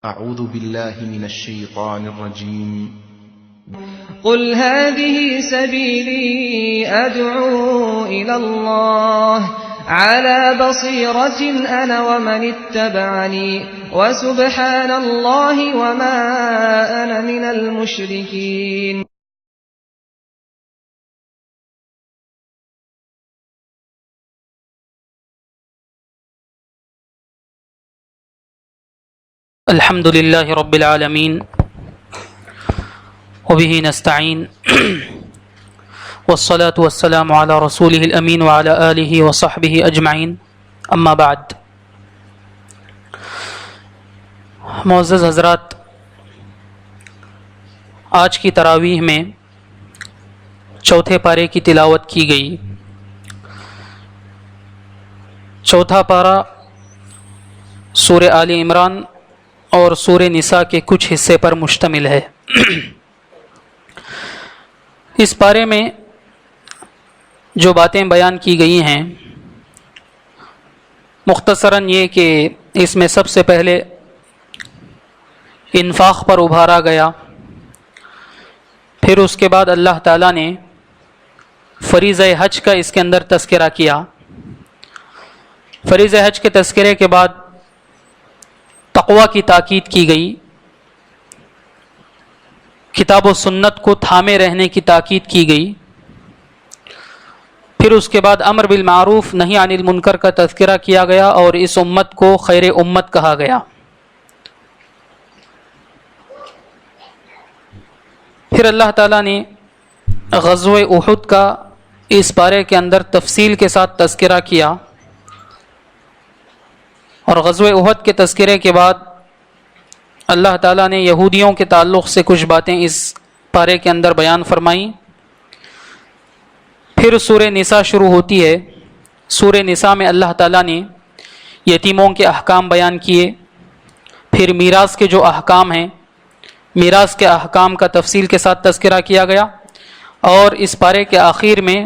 أعوذ بالله من الشيطان الرجيم قل هذه سبيلي أدعو إلى الله على بصيرة أنا ومن اتبعني وسبحان الله وما أنا من المشركين. الحمد لله رب العالمين وبه نستعين والصلاة والسلام على رسوله الأمين وعلى آله وصحبه أجمعين اما بعد. معزز حضرات، آج کی تراویح میں چوتھے پارے کی تلاوت کی گئی. چوتھا پارہ سورہ آل عمران اور سورہ نساء کے کچھ حصے پر مشتمل ہے. اس پارے میں جو باتیں بیان کی گئی ہیں مختصراً یہ کہ اس میں سب سے پہلے انفاق پر ابھارا گیا، پھر اس کے بعد اللہ تعالیٰ نے فریضہ حج کا اس کے اندر تذکرہ کیا. فریضہ حج کے تذکرے کے بعد تقوی کی تاکید کی گئی، کتاب و سنت کو تھامے رہنے کی تاکید کی گئی. پھر اس کے بعد امر بالمعروف نہی عن المنکر کا تذکرہ کیا گیا اور اس امت کو خیر امت کہا گیا. پھر اللہ تعالیٰ نے غزوہ احد کا اس پارے کے اندر تفصیل کے ساتھ تذکرہ کیا، اور غزوہ احد کے تذکرے کے بعد اللہ تعالیٰ نے یہودیوں کے تعلق سے کچھ باتیں اس پارے کے اندر بیان فرمائیں. پھر سورہ نساء شروع ہوتی ہے. سورہ نساء میں اللہ تعالیٰ نے یتیموں کے احکام بیان کیے، پھر میراث کے جو احکام ہیں میراث کے احکام کا تفصیل کے ساتھ تذکرہ کیا گیا، اور اس پارے کے آخر میں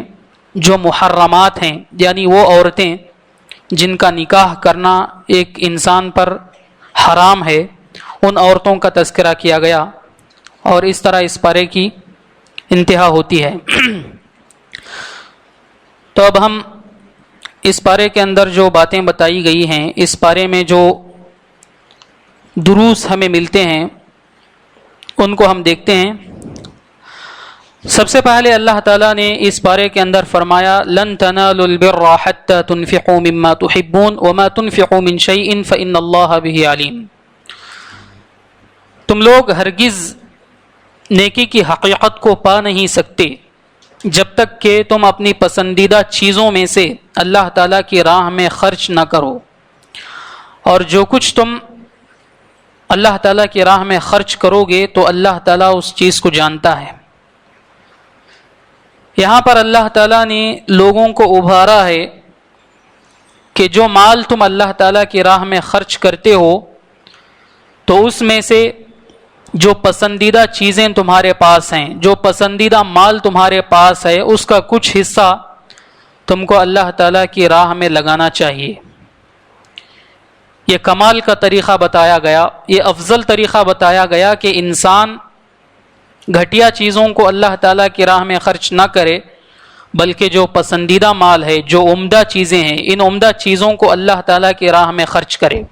جو محرمات ہیں یعنی وہ عورتیں جن کا نکاح کرنا ایک انسان پر حرام ہے ان عورتوں کا تذکرہ کیا گیا، اور اس طرح اس پارے کی انتہا ہوتی ہے. تو اب ہم اس پارے کے اندر جو باتیں بتائی گئی ہیں، اس پارے میں جو دروس ہمیں ملتے ہیں ان کو ہم دیکھتے ہیں. سب سے پہلے اللہ تعالیٰ نے اس پارے کے اندر فرمایا لن تنالوا البر حتى تنفقوا مما تحبون وما تنفقوا من شيء فإن الله به عليم. تم لوگ ہرگز نیکی کی حقیقت کو پا نہیں سکتے جب تک کہ تم اپنی پسندیدہ چیزوں میں سے اللہ تعالیٰ کی راہ میں خرچ نہ کرو، اور جو کچھ تم اللہ تعالیٰ کی راہ میں خرچ کرو گے تو اللہ تعالیٰ اس چیز کو جانتا ہے. یہاں پر اللہ تعالیٰ نے لوگوں کو ابھارا ہے کہ جو مال تم اللہ تعالیٰ کی راہ میں خرچ کرتے ہو تو اس میں سے جو پسندیدہ چیزیں تمہارے پاس ہیں، جو پسندیدہ مال تمہارے پاس ہے، اس کا کچھ حصہ تم کو اللہ تعالیٰ کی راہ میں لگانا چاہیے. یہ کمال کا طریقہ بتایا گیا، یہ افضل طریقہ بتایا گیا کہ انسان گھٹیا چیزوں کو اللہ تعالیٰ کی راہ میں خرچ نہ کرے، بلکہ جو پسندیدہ مال ہے، جو عمدہ چیزیں ہیں، ان عمدہ چیزوں کو اللہ تعالیٰ کی راہ میں خرچ کرے.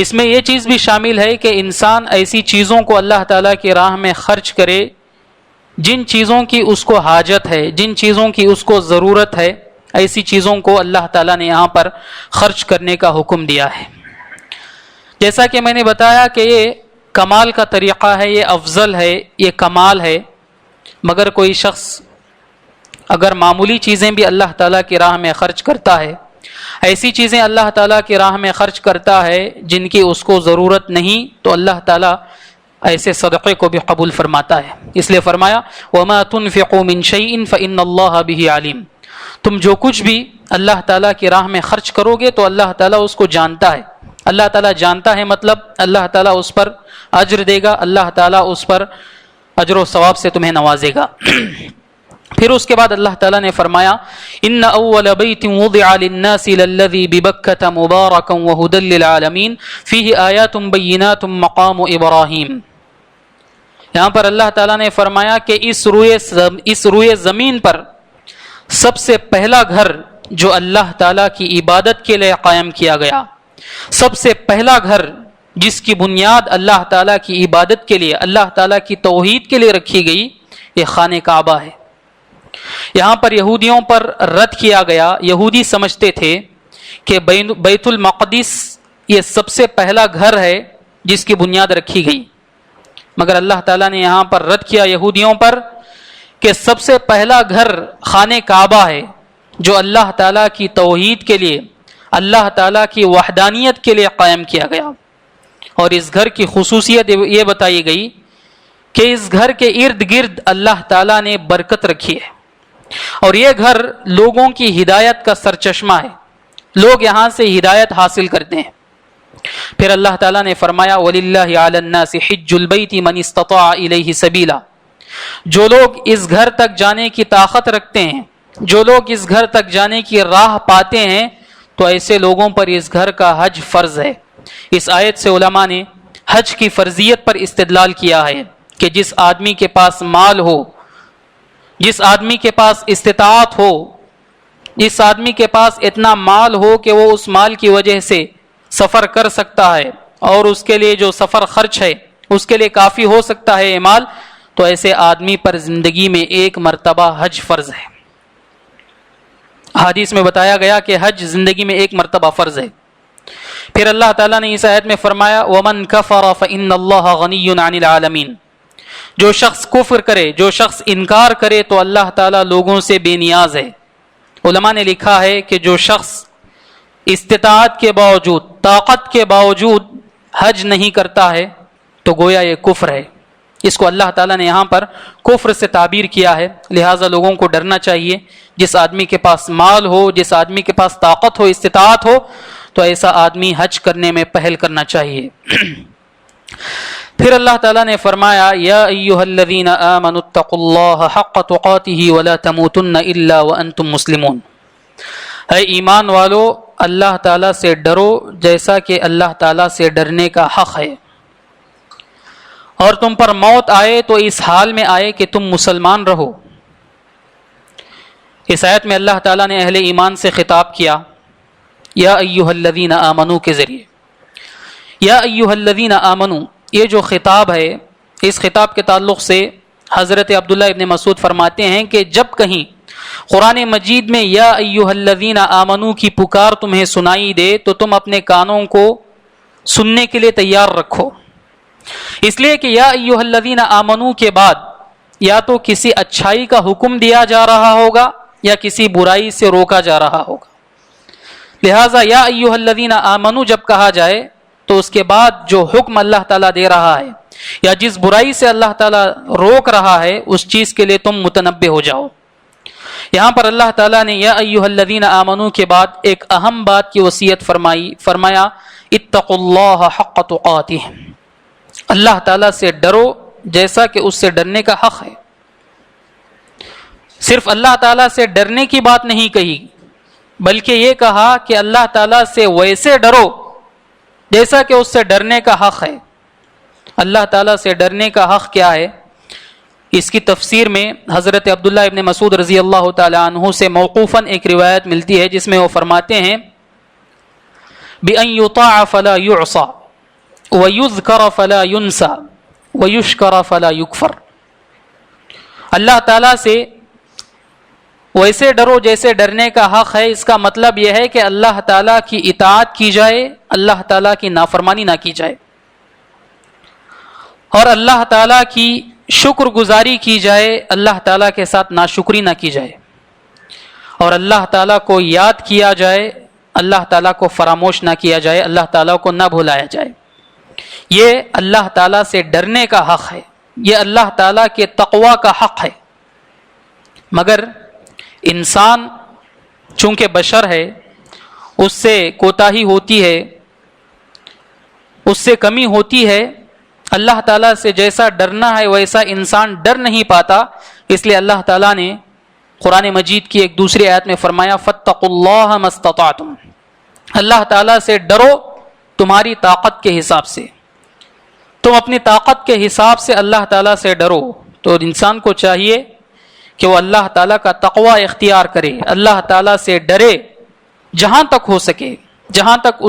اس میں یہ چیز بھی شامل ہے کہ انسان ایسی چیزوں کو اللہ تعالیٰ کی راہ میں خرچ کرے جن چیزوں کی اس کو حاجت ہے، جن چیزوں کی اس کو ضرورت ہے، ایسی چیزوں کو اللہ تعالیٰ نے یہاں پر خرچ کرنے کا حکم دیا ہے. جیسا کہ میں نے بتایا کہ یہ کمال کا طریقہ ہے، یہ افضل ہے، یہ کمال ہے. مگر کوئی شخص اگر معمولی چیزیں بھی اللہ تعالیٰ کی راہ میں خرچ کرتا ہے، ایسی چیزیں اللہ تعالیٰ کی راہ میں خرچ کرتا ہے جن کی اس کو ضرورت نہیں، تو اللہ تعالیٰ ایسے صدقے کو بھی قبول فرماتا ہے. اس لیے فرمایا وَمَا تُنْفِقُوا مِنْ شَيْءٍ فَإِنَّ اللَّهَ بِهِ عَلِيمٌ. تم جو کچھ بھی اللہ تعالیٰ کی راہ میں خرچ کرو گے تو اللہ تعالیٰ اس کو جانتا ہے. اللہ تعالیٰ جانتا ہے مطلب اللہ تعالیٰ اس پر اجر دے گا، اللہ تعالیٰ اس پر اجر و ثواب سے تمہیں نوازے گا. پھر اس کے بعد اللہ تعالیٰ نے فرمایا ان اول بیت وضع للناس للذی ببکۃ مبارکا وہدی للعالمین فیہ آیات بینات مقام ابراہیم. یہاں پر اللہ تعالیٰ نے فرمایا کہ اس روئے زمین پر سب سے پہلا گھر جو اللہ تعالیٰ کی عبادت کے لیے قائم کیا گیا، سب سے پہلا گھر جس کی بنیاد اللہ تعالیٰ کی عبادت کے لیے، اللہ تعالیٰ کی توحید کے لیے رکھی گئی، یہ خانہ کعبہ ہے. یہاں پر یہودیوں پر رد کیا گیا. یہودی سمجھتے تھے کہ بیت المقدس یہ سب سے پہلا گھر ہے جس کی بنیاد رکھی گئی، مگر اللہ تعالیٰ نے یہاں پر رد کیا یہودیوں پر کہ سب سے پہلا گھر خانہ کعبہ ہے جو اللہ تعالیٰ کی توحید کے لیے، اللہ تعالیٰ کی وحدانیت کے لیے قائم کیا گیا. اور اس گھر کی خصوصیت یہ بتائی گئی کہ اس گھر کے ارد گرد اللہ تعالیٰ نے برکت رکھی ہے، اور یہ گھر لوگوں کی ہدایت کا سرچشمہ ہے، لوگ یہاں سے ہدایت حاصل کرتے ہیں. پھر اللہ تعالیٰ نے فرمایا وَلِلَّهِ عَلَى النَّاسِ حِجُّ الْبَيْتِ مَنِ اسْتَطَاعَ إِلَيْهِ سَبِيلًا. جو لوگ اس گھر تک جانے کی طاقت رکھتے ہیں، جو لوگ اس گھر تک جانے کی راہ پاتے ہیں، تو ایسے لوگوں پر اس گھر کا حج فرض ہے. اس آیت سے علماء نے حج کی فرضیت پر استدلال کیا ہے کہ جس آدمی کے پاس مال ہو، جس آدمی کے پاس استطاعت ہو، جس آدمی کے پاس اتنا مال ہو کہ وہ اس مال کی وجہ سے سفر کر سکتا ہے اور اس کے لیے جو سفر خرچ ہے اس کے لیے کافی ہو سکتا ہے یہ مال، تو ایسے آدمی پر زندگی میں ایک مرتبہ حج فرض ہے. حدیث میں بتایا گیا کہ حج زندگی میں ایک مرتبہ فرض ہے. پھر اللہ تعالیٰ نے اس آیت میں فرمایا وَمَنْ كَفَرَ فَإِنَّ اللَّهَ غَنِيٌّ عَنِ الْعَالَمِينَ. جو شخص کفر کرے، جو شخص انکار کرے تو اللہ تعالیٰ لوگوں سے بے نیاز ہے. علماء نے لکھا ہے کہ جو شخص استطاعت کے باوجود، طاقت کے باوجود حج نہیں کرتا ہے تو گویا یہ کفر ہے. اس کو اللہ تعالیٰ نے یہاں پر کفر سے تعبیر کیا ہے. لہٰذا لوگوں کو ڈرنا چاہیے. جس آدمی کے پاس مال ہو، جس آدمی کے پاس طاقت ہو، استطاعت ہو، تو ایسا آدمی حج کرنے میں پہل کرنا چاہیے. پھر اللہ تعالیٰ نے فرمایا یا ایھا الذین آمنوا اتقوا اللہ حق تقاتہ ولا تموتن الا وانتم مسلمون. اے ایمان والو، اللہ تعالیٰ سے ڈرو جیسا کہ اللہ تعالیٰ سے ڈرنے کا حق ہے، اور تم پر موت آئے تو اس حال میں آئے کہ تم مسلمان رہو. اس آیت میں اللہ تعالیٰ نے اہل ایمان سے خطاب کیا یا ایھا الذین آمنوا کے ذریعے. یا ایھا الذین آمنوا، یہ جو خطاب ہے، اس خطاب کے تعلق سے حضرت عبداللہ ابن مسعود فرماتے ہیں کہ جب کہیں قرآن مجید میں یا ایھا الذین آمنوا کی پکار تمہیں سنائی دے تو تم اپنے کانوں کو سننے کے لیے تیار رکھو. اس لیے کہ یا ایھا الذین آمنوا کے بعد یا تو کسی اچھائی کا حکم دیا جا رہا ہوگا یا کسی برائی سے روکا جا رہا ہوگا. لہٰذا یا ایھا الذین آمنوا جب کہا جائے تو اس کے بعد جو حکم اللہ تعالیٰ دے رہا ہے یا جس برائی سے اللہ تعالیٰ روک رہا ہے اس چیز کے لیے تم متنبہ ہو جاؤ. یہاں پر اللہ تعالیٰ نے یا ایھا الذین آمنوا کے بعد ایک اہم بات کی وصیت فرمایا اتقوا اللہ حق تقاتہ. اللہ تعالیٰ سے ڈرو جیسا کہ اس سے ڈرنے کا حق ہے. صرف اللہ تعالیٰ سے ڈرنے کی بات نہیں کہی، بلکہ یہ کہا کہ اللہ تعالیٰ سے ویسے ڈرو جیسا کہ اس سے ڈرنے کا حق ہے. اللہ تعالیٰ سے ڈرنے کا حق کیا ہے؟ اس کی تفسیر میں حضرت عبداللہ ابن مسعود رضی اللہ تعالی عنہ سے موقوفاً ایک روایت ملتی ہے جس میں وہ فرماتے ہیں بِأَن يُطَاعَ فَلَا يُعْصَى وَيُذْكَرَ فَلَا يُنْسَى وَيُشْكَرَ فَلَا يُكْفَرُ. اللہ تعالیٰ سے ویسے ڈرو جیسے ڈرنے کا حق ہے. اس کا مطلب یہ ہے کہ اللہ تعالیٰ کی اطاعت کی جائے، اللہ تعالیٰ کی نافرمانی نہ کی جائے، اور اللہ تعالیٰ کی شکر گزاری کی جائے، اللہ تعالیٰ کے ساتھ ناشکری نہ کی جائے، اور اللہ تعالیٰ کو یاد کیا جائے، اللہ تعالیٰ کو فراموش نہ کیا جائے، اللہ تعالیٰ کو نہ بھلایا جائے. یہ اللہ تعالیٰ سے ڈرنے کا حق ہے، یہ اللہ تعالیٰ کے تقوی کا حق ہے. مگر انسان چونکہ بشر ہے، اس سے کوتاہی ہوتی ہے، اس سے کمی ہوتی ہے. اللہ تعالیٰ سے جیسا ڈرنا ہے ویسا انسان ڈر نہیں پاتا. اس لیے اللہ تعالیٰ نے قرآن مجید کی ایک دوسری آیت میں فرمایا فاتقوا اللہ ما استطعتم، اللہ تعالیٰ سے ڈرو تمہاری طاقت کے حساب سے، تم اپنی طاقت کے حساب سے اللہ تعالیٰ سے ڈرو۔ تو انسان کو چاہیے کہ وہ اللہ تعالیٰ کا تقوی اختیار کرے، اللہ تعالیٰ سے ڈرے جہاں تک ہو سکے، جہاں تک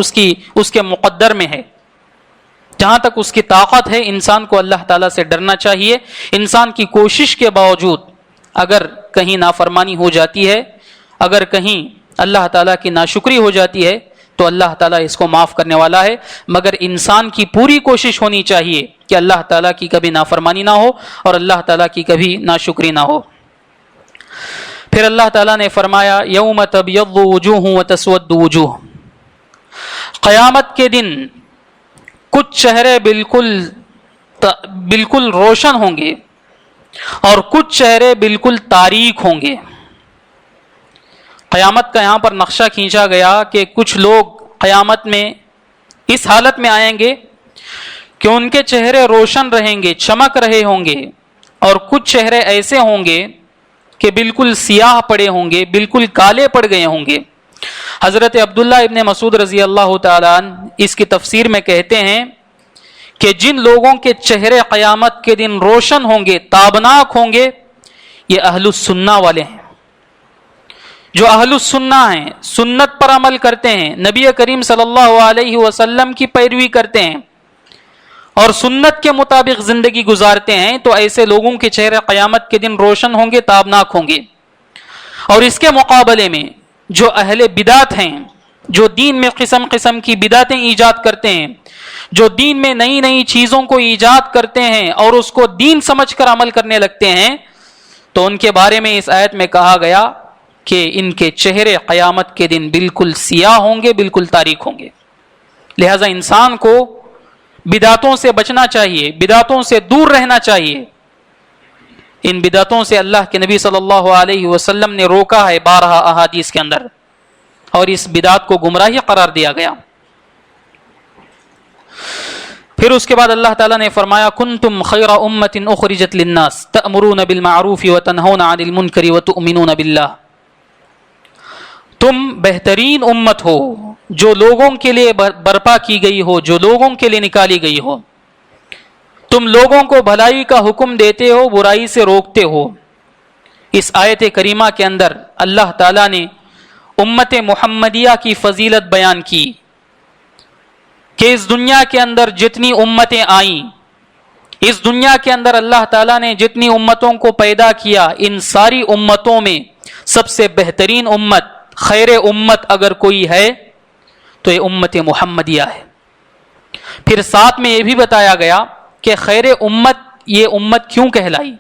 اس کے مقدر میں ہے، جہاں تک اس کی طاقت ہے، انسان کو اللہ تعالیٰ سے ڈرنا چاہیے۔ انسان کی کوشش کے باوجود اگر کہیں نافرمانی ہو جاتی ہے، اگر کہیں اللہ تعالیٰ کی ناشکری ہو جاتی ہے تو اللہ تعالیٰ اس کو معاف کرنے والا ہے، مگر انسان کی پوری کوشش ہونی چاہیے کہ اللہ تعالیٰ کی کبھی نافرمانی نہ ہو اور اللہ تعالیٰ کی کبھی ناشکری نہ ہو۔ پھر اللہ تعالیٰ نے فرمایا یوم تبیض وجوہ وتسود وجوہ، قیامت کے دن کچھ چہرے بالکل روشن ہوں گے اور کچھ چہرے بالکل تاریک ہوں گے۔ قیامت کا یہاں پر نقشہ کھینچا گیا کہ کچھ لوگ قیامت میں اس حالت میں آئیں گے کہ ان کے چہرے روشن رہیں گے، چمک رہے ہوں گے، اور کچھ چہرے ایسے ہوں گے کہ بالکل سیاہ پڑے ہوں گے، بالکل کالے پڑ گئے ہوں گے۔ حضرت عبداللہ ابن مسعود رضی اللہ تعالیٰ عنہ اس کی تفسیر میں کہتے ہیں کہ جن لوگوں کے چہرے قیامت کے دن روشن ہوں گے، تابناک ہوں گے، یہ اہل السنہ والے ہیں۔ جو اہل السنہ ہیں، سنت پر عمل کرتے ہیں، نبی کریم صلی اللہ علیہ وسلم کی پیروی کرتے ہیں اور سنت کے مطابق زندگی گزارتے ہیں، تو ایسے لوگوں کے چہرے قیامت کے دن روشن ہوں گے، تابناک ہوں گے۔ اور اس کے مقابلے میں جو اہل بدعت ہیں، جو دین میں قسم قسم کی بدعتیں ایجاد کرتے ہیں، جو دین میں نئی نئی چیزوں کو ایجاد کرتے ہیں اور اس کو دین سمجھ کر عمل کرنے لگتے ہیں، تو ان کے بارے میں اس آیت میں کہا گیا کہ ان کے چہرے قیامت کے دن بالکل سیاہ ہوں گے، بالکل تاریک ہوں گے۔ لہذا انسان کو بدعتوں سے بچنا چاہیے، بدعتوں سے دور رہنا چاہیے۔ ان بدعتوں سے اللہ کے نبی صلی اللہ علیہ وسلم نے روکا ہے بارہا احادیث کے اندر، اور اس بدعت کو گمراہی قرار دیا گیا۔ پھر اس کے بعد اللہ تعالیٰ نے فرمایا کنتم خیر امت اخرجت للناس تأمرون بالمعروف وتنہون عن المنکر وتؤمنون باللہ، تم بہترین امت ہو جو لوگوں کے لیے برپا کی گئی ہو، جو لوگوں کے لیے نکالی گئی ہو، تم لوگوں کو بھلائی کا حکم دیتے ہو، برائی سے روکتے ہو۔ اس آیت کریمہ کے اندر اللہ تعالیٰ نے امت محمدیہ کی فضیلت بیان کی کہ اس دنیا کے اندر جتنی امتیں آئیں، اس دنیا کے اندر اللہ تعالیٰ نے جتنی امتوں کو پیدا کیا، ان ساری امتوں میں سب سے بہترین امت، خیر امت اگر کوئی ہے تو یہ امت محمدیہ ہے۔ پھر ساتھ میں یہ بھی بتایا گیا کہ خیر امت یہ امت کیوں کہلائی،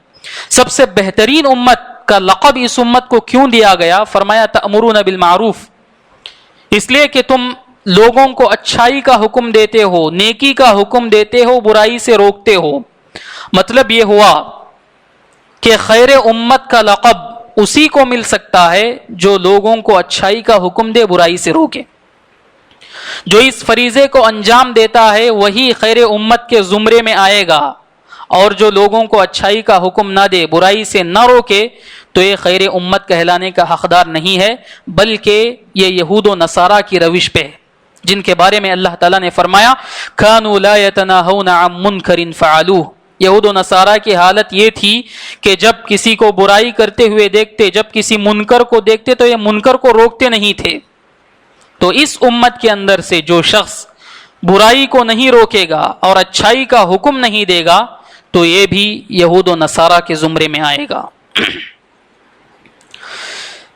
سب سے بہترین امت کا لقب اس امت کو کیوں دیا گیا؟ فرمایا تأمرون بالمعروف، اس لیے کہ تم لوگوں کو اچھائی کا حکم دیتے ہو، نیکی کا حکم دیتے ہو، برائی سے روکتے ہو۔ مطلب یہ ہوا کہ خیر امت کا لقب اسی کو مل سکتا ہے جو لوگوں کو اچھائی کا حکم دے، برائی سے روکے۔ جو اس فریضے کو انجام دیتا ہے وہی خیر امت کے زمرے میں آئے گا، اور جو لوگوں کو اچھائی کا حکم نہ دے، برائی سے نہ روکے، تو یہ خیر امت کہلانے کا حقدار نہیں ہے، بلکہ یہ یہود و نصارہ کی روش پہ ہے، جن کے بارے میں اللہ تعالیٰ نے فرمایا كانوا لا يتناهون عن منکر فعلوه۔ یہود و نصارہ کی حالت یہ تھی کہ جب کسی کو برائی کرتے ہوئے دیکھتے، جب کسی منکر کو دیکھتے تو یہ منکر کو روکتے نہیں تھے۔ تو اس امت کے اندر سے جو شخص برائی کو نہیں روکے گا اور اچھائی کا حکم نہیں دے گا تو یہ بھی یہود و نصارہ کے زمرے میں آئے گا۔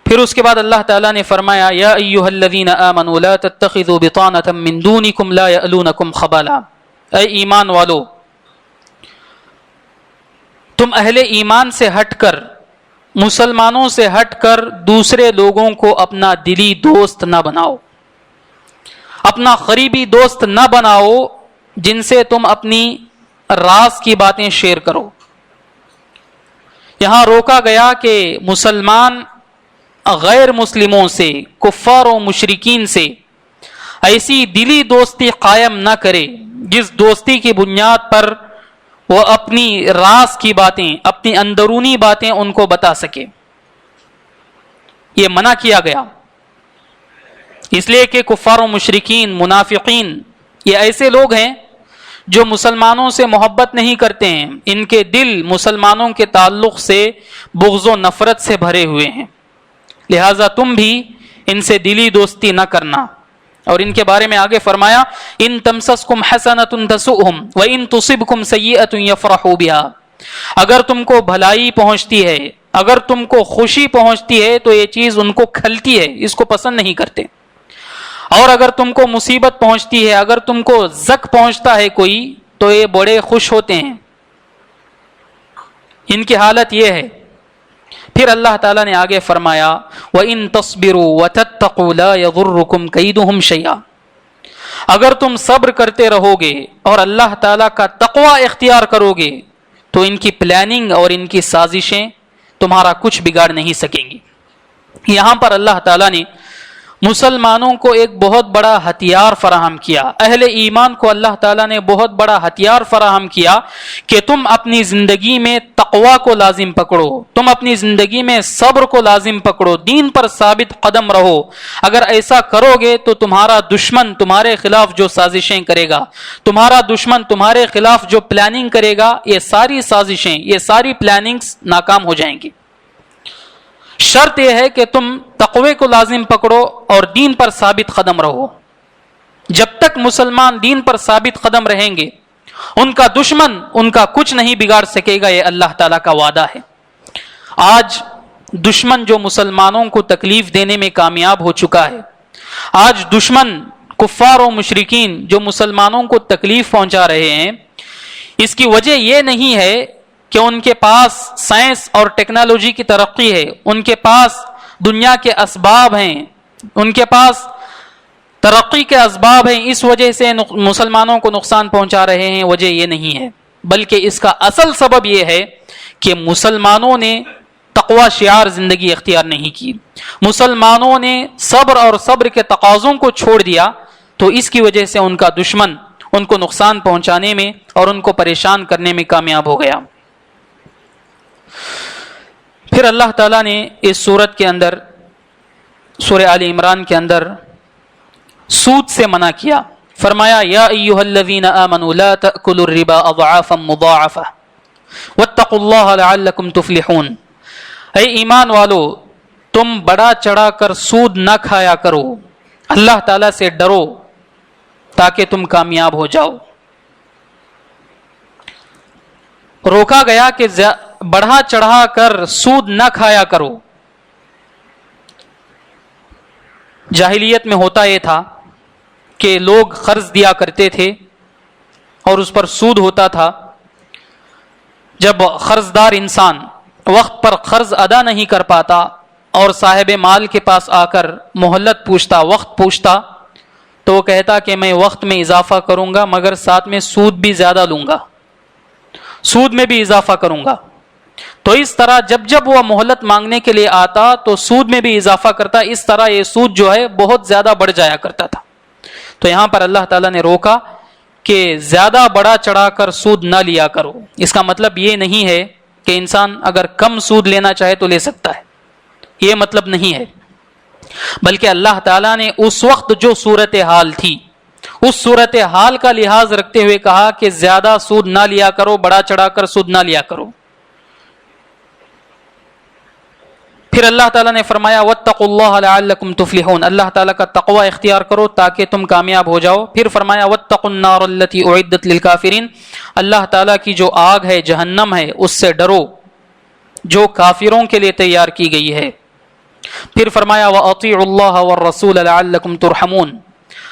پھر اس کے بعد اللہ تعالیٰ نے فرمایا یا ایھا الذین آمنوا لا تتخذوا بطانة من دونکم لا یألونکم خبالا، اے ایمان والو تم اہل ایمان سے ہٹ کر، مسلمانوں سے ہٹ کر دوسرے لوگوں کو اپنا دلی دوست نہ بناؤ، اپنا قریبی دوست نہ بناؤ جن سے تم اپنی راز کی باتیں شیئر کرو۔ یہاں روکا گیا کہ مسلمان غیر مسلموں سے، کفار و مشرکین سے ایسی دلی دوستی قائم نہ کرے جس دوستی کی بنیاد پر وہ اپنی راز کی باتیں، اپنی اندرونی باتیں ان کو بتا سکے۔ یہ منع کیا گیا، اس لیے کہ کفار و مشرکین، منافقین یہ ایسے لوگ ہیں جو مسلمانوں سے محبت نہیں کرتے ہیں، ان کے دل مسلمانوں کے تعلق سے بغض و نفرت سے بھرے ہوئے ہیں، لہذا تم بھی ان سے دلی دوستی نہ کرنا۔ اور ان کے بارے میں آگے فرمایا ان تمسسکم حسنۃ تسؤہم وان تصبکم سیئۃ یفرحوا بها، اگر تم کو بھلائی پہنچتی ہے، اگر تم کو خوشی پہنچتی ہے تو یہ چیز ان کو کھلتی ہے، اس کو پسند نہیں کرتے، اور اگر تم کو مصیبت پہنچتی ہے، اگر تم کو زک پہنچتا ہے کوئی تو یہ بڑے خوش ہوتے ہیں۔ ان کی حالت یہ ہے۔ پھر اللہ تعالیٰ نے آگے فرمایا وَإِن تَصْبِرُوا وَتَتَّقُوا لَا يَضُرُّكُمْ كَيْدُهُمْ شَيْئًا، اگر تم صبر کرتے رہو گے اور اللہ تعالیٰ کا تقوی اختیار کرو گے تو ان کی پلاننگ اور ان کی سازشیں تمہارا کچھ بگاڑ نہیں سکیں گی۔ یہاں پر اللہ تعالیٰ نے مسلمانوں کو ایک بہت بڑا ہتھیار فراہم کیا، اہل ایمان کو اللہ تعالیٰ نے بہت بڑا ہتھیار فراہم کیا کہ تم اپنی زندگی میں تقوی کو لازم پکڑو، تم اپنی زندگی میں صبر کو لازم پکڑو، دین پر ثابت قدم رہو۔ اگر ایسا کرو گے تو تمہارا دشمن تمہارے خلاف جو سازشیں کرے گا، تمہارا دشمن تمہارے خلاف جو پلاننگ کرے گا، یہ ساری سازشیں، یہ ساری پلاننگز ناکام ہو جائیں گی۔ شرط یہ ہے کہ تم تقوی کو لازم پکڑو اور دین پر ثابت قدم رہو۔ جب تک مسلمان دین پر ثابت قدم رہیں گے ان کا دشمن ان کا کچھ نہیں بگاڑ سکے گا، یہ اللہ تعالیٰ کا وعدہ ہے۔ آج دشمن جو مسلمانوں کو تکلیف دینے میں کامیاب ہو چکا ہے، آج دشمن کفار و مشرکین جو مسلمانوں کو تکلیف پہنچا رہے ہیں، اس کی وجہ یہ نہیں ہے کہ ان کے پاس سائنس اور ٹیکنالوجی کی ترقی ہے، ان کے پاس دنیا کے اسباب ہیں، ان کے پاس ترقی کے اسباب ہیں، اس وجہ سے مسلمانوں کو نقصان پہنچا رہے ہیں، وجہ یہ نہیں ہے، بلکہ اس کا اصل سبب یہ ہے کہ مسلمانوں نے تقوی شعار زندگی اختیار نہیں کی، مسلمانوں نے صبر اور صبر کے تقاضوں کو چھوڑ دیا، تو اس کی وجہ سے ان کا دشمن ان کو نقصان پہنچانے میں اور ان کو پریشان کرنے میں کامیاب ہو گیا۔ پھر اللہ تعالیٰ نے اس سورت کے اندر، سورہ آل عمران کے اندر سود سے منع کیا، فرمایا یا ایھا الذین آمنوا لا تأکلوا الربا اضعافا مضاعفہ واتقوا اللہ لعلکم تفلحون، اے ایمان والو تم بڑا چڑھا کر سود نہ کھایا کرو، اللہ تعالیٰ سے ڈرو تاکہ تم کامیاب ہو جاؤ۔ روکا گیا کہ بڑھا چڑھا کر سود نہ کھایا کرو۔ جاہلیت میں ہوتا یہ تھا کہ لوگ قرض دیا کرتے تھے اور اس پر سود ہوتا تھا۔ جب قرض دار انسان وقت پر قرض ادا نہیں کر پاتا اور صاحب مال کے پاس آ کر مہلت پوچھتا، وقت پوچھتا، تو وہ کہتا کہ میں وقت میں اضافہ کروں گا مگر ساتھ میں سود بھی زیادہ لوں گا، سود میں بھی اضافہ کروں گا۔ تو اس طرح جب وہ مہلت مانگنے کے لیے آتا تو سود میں بھی اضافہ کرتا، اس طرح یہ سود جو ہے بہت زیادہ بڑھ جایا کرتا تھا۔ تو یہاں پر اللہ تعالیٰ نے روکا کہ زیادہ بڑا چڑھا کر سود نہ لیا کرو۔ اس کا مطلب یہ نہیں ہے کہ انسان اگر کم سود لینا چاہے تو لے سکتا ہے، یہ مطلب نہیں ہے، بلکہ اللہ تعالیٰ نے اس وقت جو صورتحال تھی اس صورتحال کا لحاظ رکھتے ہوئے کہا کہ زیادہ سود نہ لیا کرو، بڑا چڑھا کر سود نہ لیا کرو۔ پھر اللہ تعالیٰ نے فرمایا واتقوا اللہ لعلکم تفلحون، اللہ تعالیٰ کا تقوی اختیار کرو تاکہ تم کامیاب ہو جاؤ۔ پھر فرمایا واتقوا النار التی اعدت للکافرین، اللہ تعالیٰ کی جو آگ ہے، جہنم ہے، اس سے ڈرو جو کافروں کے لیے تیار کی گئی ہے۔ پھر فرمایا واطیعوا اللہ والرسول لعلکم ترحمون،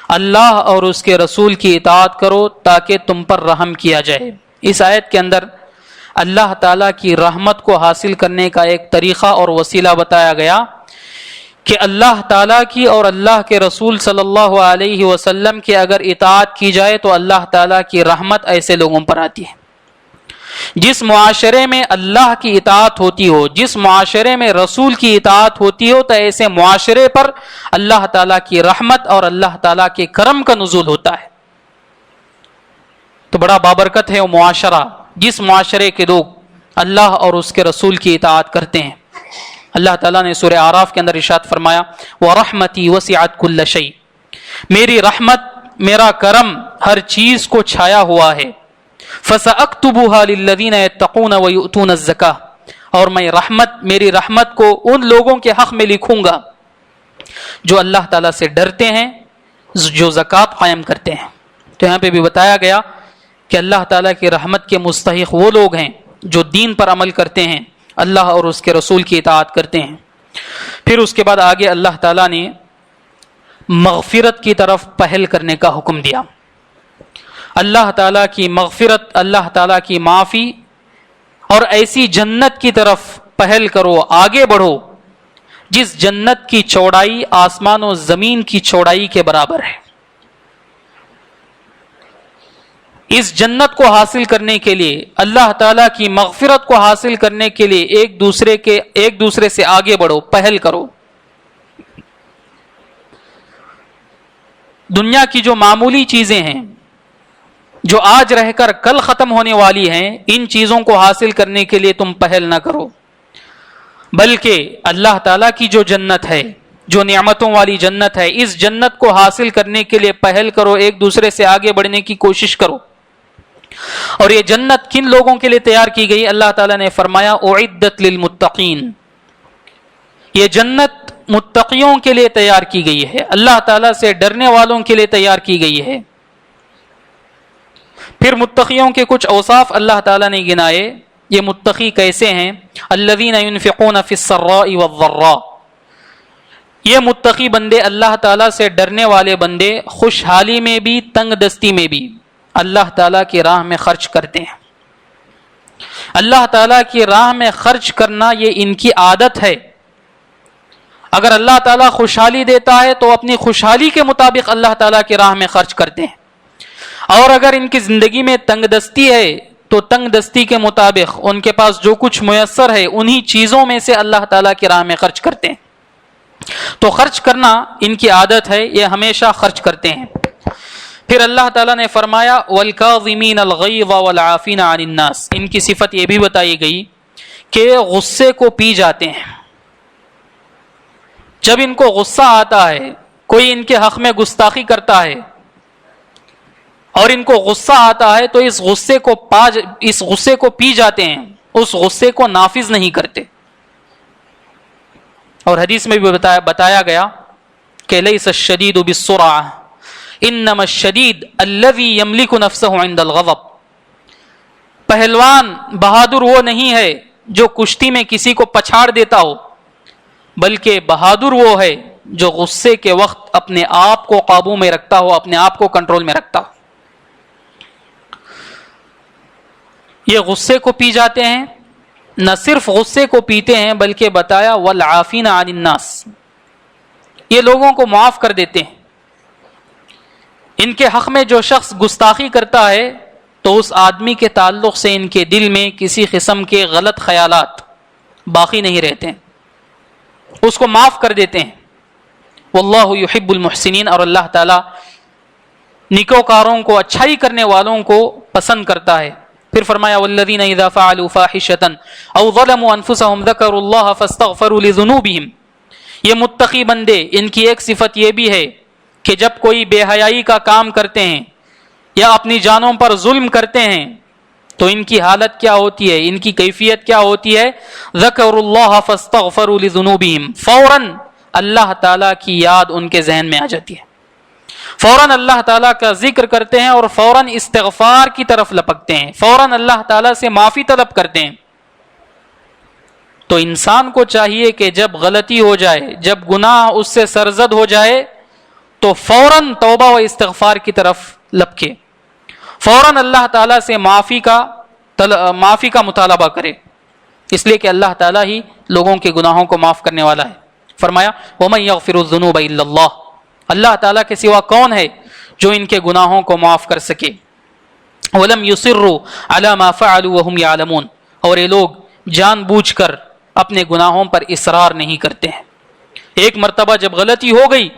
اللہ اور اس کے رسول کی اطاعت کرو تاکہ تم پر رحم کیا جائے۔ اس آیت کے اندر اللہ تعالیٰ کی رحمت کو حاصل کرنے کا ایک طریقہ اور وسیلہ بتایا گیا کہ اللہ تعالیٰ کی اور اللہ کے رسول صلی اللہ علیہ وسلم کی اگر اطاعت کی جائے تو اللہ تعالیٰ کی رحمت ایسے لوگوں پر آتی ہے۔ جس معاشرے میں اللہ کی اطاعت ہوتی ہو، جس معاشرے میں رسول کی اطاعت ہوتی ہو، تو ایسے معاشرے پر اللہ تعالیٰ کی رحمت اور اللہ تعالیٰ کے کرم کا نزول ہوتا ہے۔ تو بڑا بابرکت ہے وہ معاشرہ جس معاشرے کے لوگ اللہ اور اس کے رسول کی اطاعت کرتے ہیں۔ اللہ تعالیٰ نے سورہ اعراف کے اندر ارشاد فرمایا وَرَحْمَتِي وَسِعَتْ كُلَّ شَيْءٍ، میری رحمت میرا کرم ہر چیز کو چھایا ہوا ہے، فَسَأَكْتُبُهَا لِلَّذِينَ يَتَّقُونَ وَيُؤْتُونَ الزَّكَاةَ، اور میں میری رحمت کو ان لوگوں کے حق میں لکھوں گا جو اللہ تعالیٰ سے ڈرتے ہیں، جو زکوٰۃ قائم کرتے ہیں۔ تو یہاں پہ بھی بتایا گیا کہ اللہ تعالیٰ کی رحمت کے مستحق وہ لوگ ہیں جو دین پر عمل کرتے ہیں، اللہ اور اس کے رسول کی اطاعت کرتے ہیں۔ پھر اس کے بعد آگے اللہ تعالیٰ نے مغفرت کی طرف پہل کرنے کا حکم دیا۔ اللہ تعالیٰ کی مغفرت، اللہ تعالیٰ کی معافی اور ایسی جنت کی طرف پہل کرو، آگے بڑھو جس جنت کی چوڑائی آسمان و زمین کی چوڑائی کے برابر ہے۔ اس جنت کو حاصل کرنے کے لیے، اللہ تعالیٰ کی مغفرت کو حاصل کرنے کے لیے ایک دوسرے سے آگے بڑھو، پہل کرو۔ دنیا کی جو معمولی چیزیں ہیں جو آج رہ کر کل ختم ہونے والی ہیں، ان چیزوں کو حاصل کرنے کے لیے تم پہل نہ کرو، بلکہ اللہ تعالیٰ کی جو جنت ہے، جو نعمتوں والی جنت ہے، اس جنت کو حاصل کرنے کے لیے پہل کرو، ایک دوسرے سے آگے بڑھنے کی کوشش کرو۔ اور یہ جنت کن لوگوں کے لیے تیار کی گئی؟ اللہ تعالیٰ نے فرمایا اعدت للمتقین، یہ جنت متقیوں کے لیے تیار کی گئی ہے، اللہ تعالیٰ سے ڈرنے والوں کے لیے تیار کی گئی ہے۔ پھر متقیوں کے کچھ اوصاف اللہ تعالیٰ نے گنائے، یہ متقی کیسے ہیں؟ الذین ينفقون فی السراء والضراء، یہ متقی بندے، اللہ تعالیٰ سے ڈرنے والے بندے، خوشحالی میں بھی تنگ دستی میں بھی اللہ تعالیٰ کی راہ میں خرچ کرتے ہیں۔ اللہ تعالیٰ کی راہ میں خرچ کرنا یہ ان کی عادت ہے۔ اگر اللہ تعالیٰ خوشحالی دیتا ہے تو اپنی خوشحالی کے مطابق اللہ تعالیٰ کی راہ میں خرچ کرتے ہیں، اور اگر ان کی زندگی میں تنگ دستی ہے تو تنگ دستی کے مطابق ان کے پاس جو کچھ میسر ہے انہی چیزوں میں سے اللہ تعالیٰ کی راہ میں خرچ کرتے ہیں۔ تو خرچ کرنا ان کی عادت ہے، یہ ہمیشہ خرچ کرتے ہیں۔ پھر اللہ تعالیٰ نے فرمایا وَالْكَاظِمِينَ الْغَيْظَ وَالْعَافِينَ عَنِ النَّاسِ، ان کی صفت یہ بھی بتائی گئی کہ غصے کو پی جاتے ہیں۔ جب ان کو غصہ آتا ہے، کوئی ان کے حق میں گستاخی کرتا ہے اور ان کو غصہ آتا ہے تو اس غصے کو پی جاتے ہیں، اس غصے کو نافذ نہیں کرتے۔ اور حدیث میں بھی بتایا گیا کہ لیس الشدید بالسرعہ انما الشدید الذی یملک نفسہ عند الغضب، پہلوان بہادر وہ نہیں ہے جو کشتی میں کسی کو پچھاڑ دیتا ہو، بلکہ بہادر وہ ہے جو غصے کے وقت اپنے آپ کو قابو میں رکھتا ہو، اپنے آپ کو کنٹرول میں رکھتا ہو۔ یہ غصے کو پی جاتے ہیں، نہ صرف غصے کو پیتے ہیں بلکہ بتایا والعافین عن الناس، یہ لوگوں کو معاف کر دیتے ہیں۔ ان کے حق میں جو شخص گستاخی کرتا ہے تو اس آدمی کے تعلق سے ان کے دل میں کسی قسم کے غلط خیالات باقی نہیں رہتے، اس کو معاف کر دیتے ہیں۔ واللہ یحب المحسنین، اور اللہ تعالیٰ نیکوکاروں کو، اچھائی کرنے والوں کو پسند کرتا ہے۔ پھر فرمایا والذین اذا فعلوا فاحشۃ او ظلموا انفسهم ذکروا اللہ فاستغفروا لذنوبهم، یہ متقی بندے، ان کی ایک صفت یہ بھی ہے کہ جب کوئی بے حیائی کا کام کرتے ہیں یا اپنی جانوں پر ظلم کرتے ہیں تو ان کی حالت کیا ہوتی ہے، ان کی کیفیت کیا ہوتی ہے؟ ذکروا اللہ فاستغفروا لذنوبهم، فوراً اللہ تعالیٰ کی یاد ان کے ذہن میں آ جاتی ہے، فوراً اللہ تعالیٰ کا ذکر کرتے ہیں اور فوراً استغفار کی طرف لپکتے ہیں، فوراً اللہ تعالیٰ سے معافی طلب کرتے ہیں۔ تو انسان کو چاہیے کہ جب غلطی ہو جائے، جب گناہ اس سے سرزد ہو جائے تو فوراً توبہ و استغفار کی طرف لپکے، فوراً اللہ تعالیٰ سے معافی کا مطالبہ کرے، اس لیے کہ اللہ تعالیٰ ہی لوگوں کے گناہوں کو معاف کرنے والا ہے۔ فرمایا وَمَن يَغْفِرُ الذُّنُوبَ إِلَّا اللَّهُ، اللہ تعالیٰ کے سوا کون ہے جو ان کے گناہوں کو معاف کر سکے۔ وَلَمْ يُصِرُّوا عَلَى مَا فَعَلُوا وَهُمْ يَعْلَمُونَ، اور یہ لوگ جان بوجھ کر اپنے گناہوں پر اصرار نہیں کرتے ہیں۔ ایک مرتبہ جب غلطی ہو گئی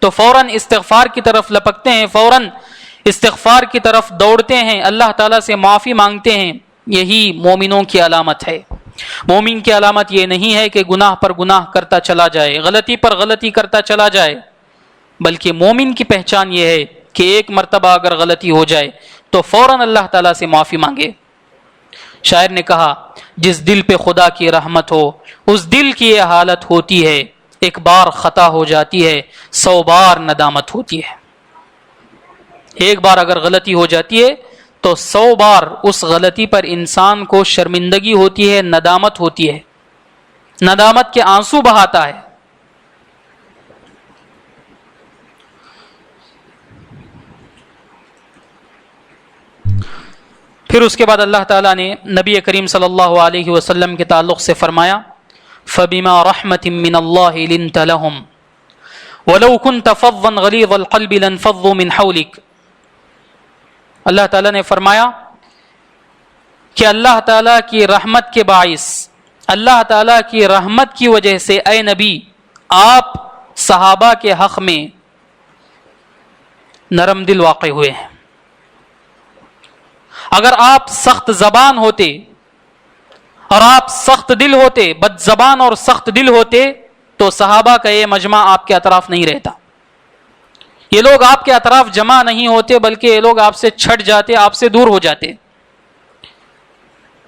تو فوراً استغفار کی طرف لپکتے ہیں، فوراً استغفار کی طرف دوڑتے ہیں، اللہ تعالیٰ سے معافی مانگتے ہیں۔ یہی مومنوں کی علامت ہے۔ مومن کی علامت یہ نہیں ہے کہ گناہ پر گناہ کرتا چلا جائے، غلطی پر غلطی کرتا چلا جائے، بلکہ مومن کی پہچان یہ ہے کہ ایک مرتبہ اگر غلطی ہو جائے تو فوراً اللہ تعالیٰ سے معافی مانگے۔ شاعر نے کہا جس دل پہ خدا کی رحمت ہو اس دل کی یہ حالت ہوتی ہے، ایک بار خطا ہو جاتی ہے 100 بار ندامت ہوتی ہے۔ ایک بار اگر غلطی ہو جاتی ہے تو 100 بار اس غلطی پر انسان کو شرمندگی ہوتی ہے، ندامت ہوتی ہے، ندامت کے آنسو بہاتا ہے۔ پھر اس کے بعد اللہ تعالیٰ نے نبی کریم صلی اللہ علیہ وسلم کے تعلق سے فرمایا فَبِمَا رَحْمَةٍ مِّنَ اللَّهِ لِنْتَ لَهُمْ وَلَوْ كُنْتَ فَظًّا غَلِيظَ الْقَلْبِ لَانفَضُّوا مِنْ حَوْلِكَ۔ اللہ تعالیٰ نے فرمایا کہ اللہ تعالیٰ کی رحمت کے باعث، اللہ تعالیٰ کی رحمت کی وجہ سے اے نبی آپ صحابہ کے حق میں نرم دل واقع ہوئے ہیں۔ اگر آپ سخت زبان ہوتے اور آپ سخت دل ہوتے، بد زبان اور سخت دل ہوتے تو صحابہ کا یہ مجمع آپ کے اطراف نہیں رہتا، یہ لوگ آپ کے اطراف جمع نہیں ہوتے، بلکہ یہ لوگ آپ سے چھٹ جاتے، آپ سے دور ہو جاتے۔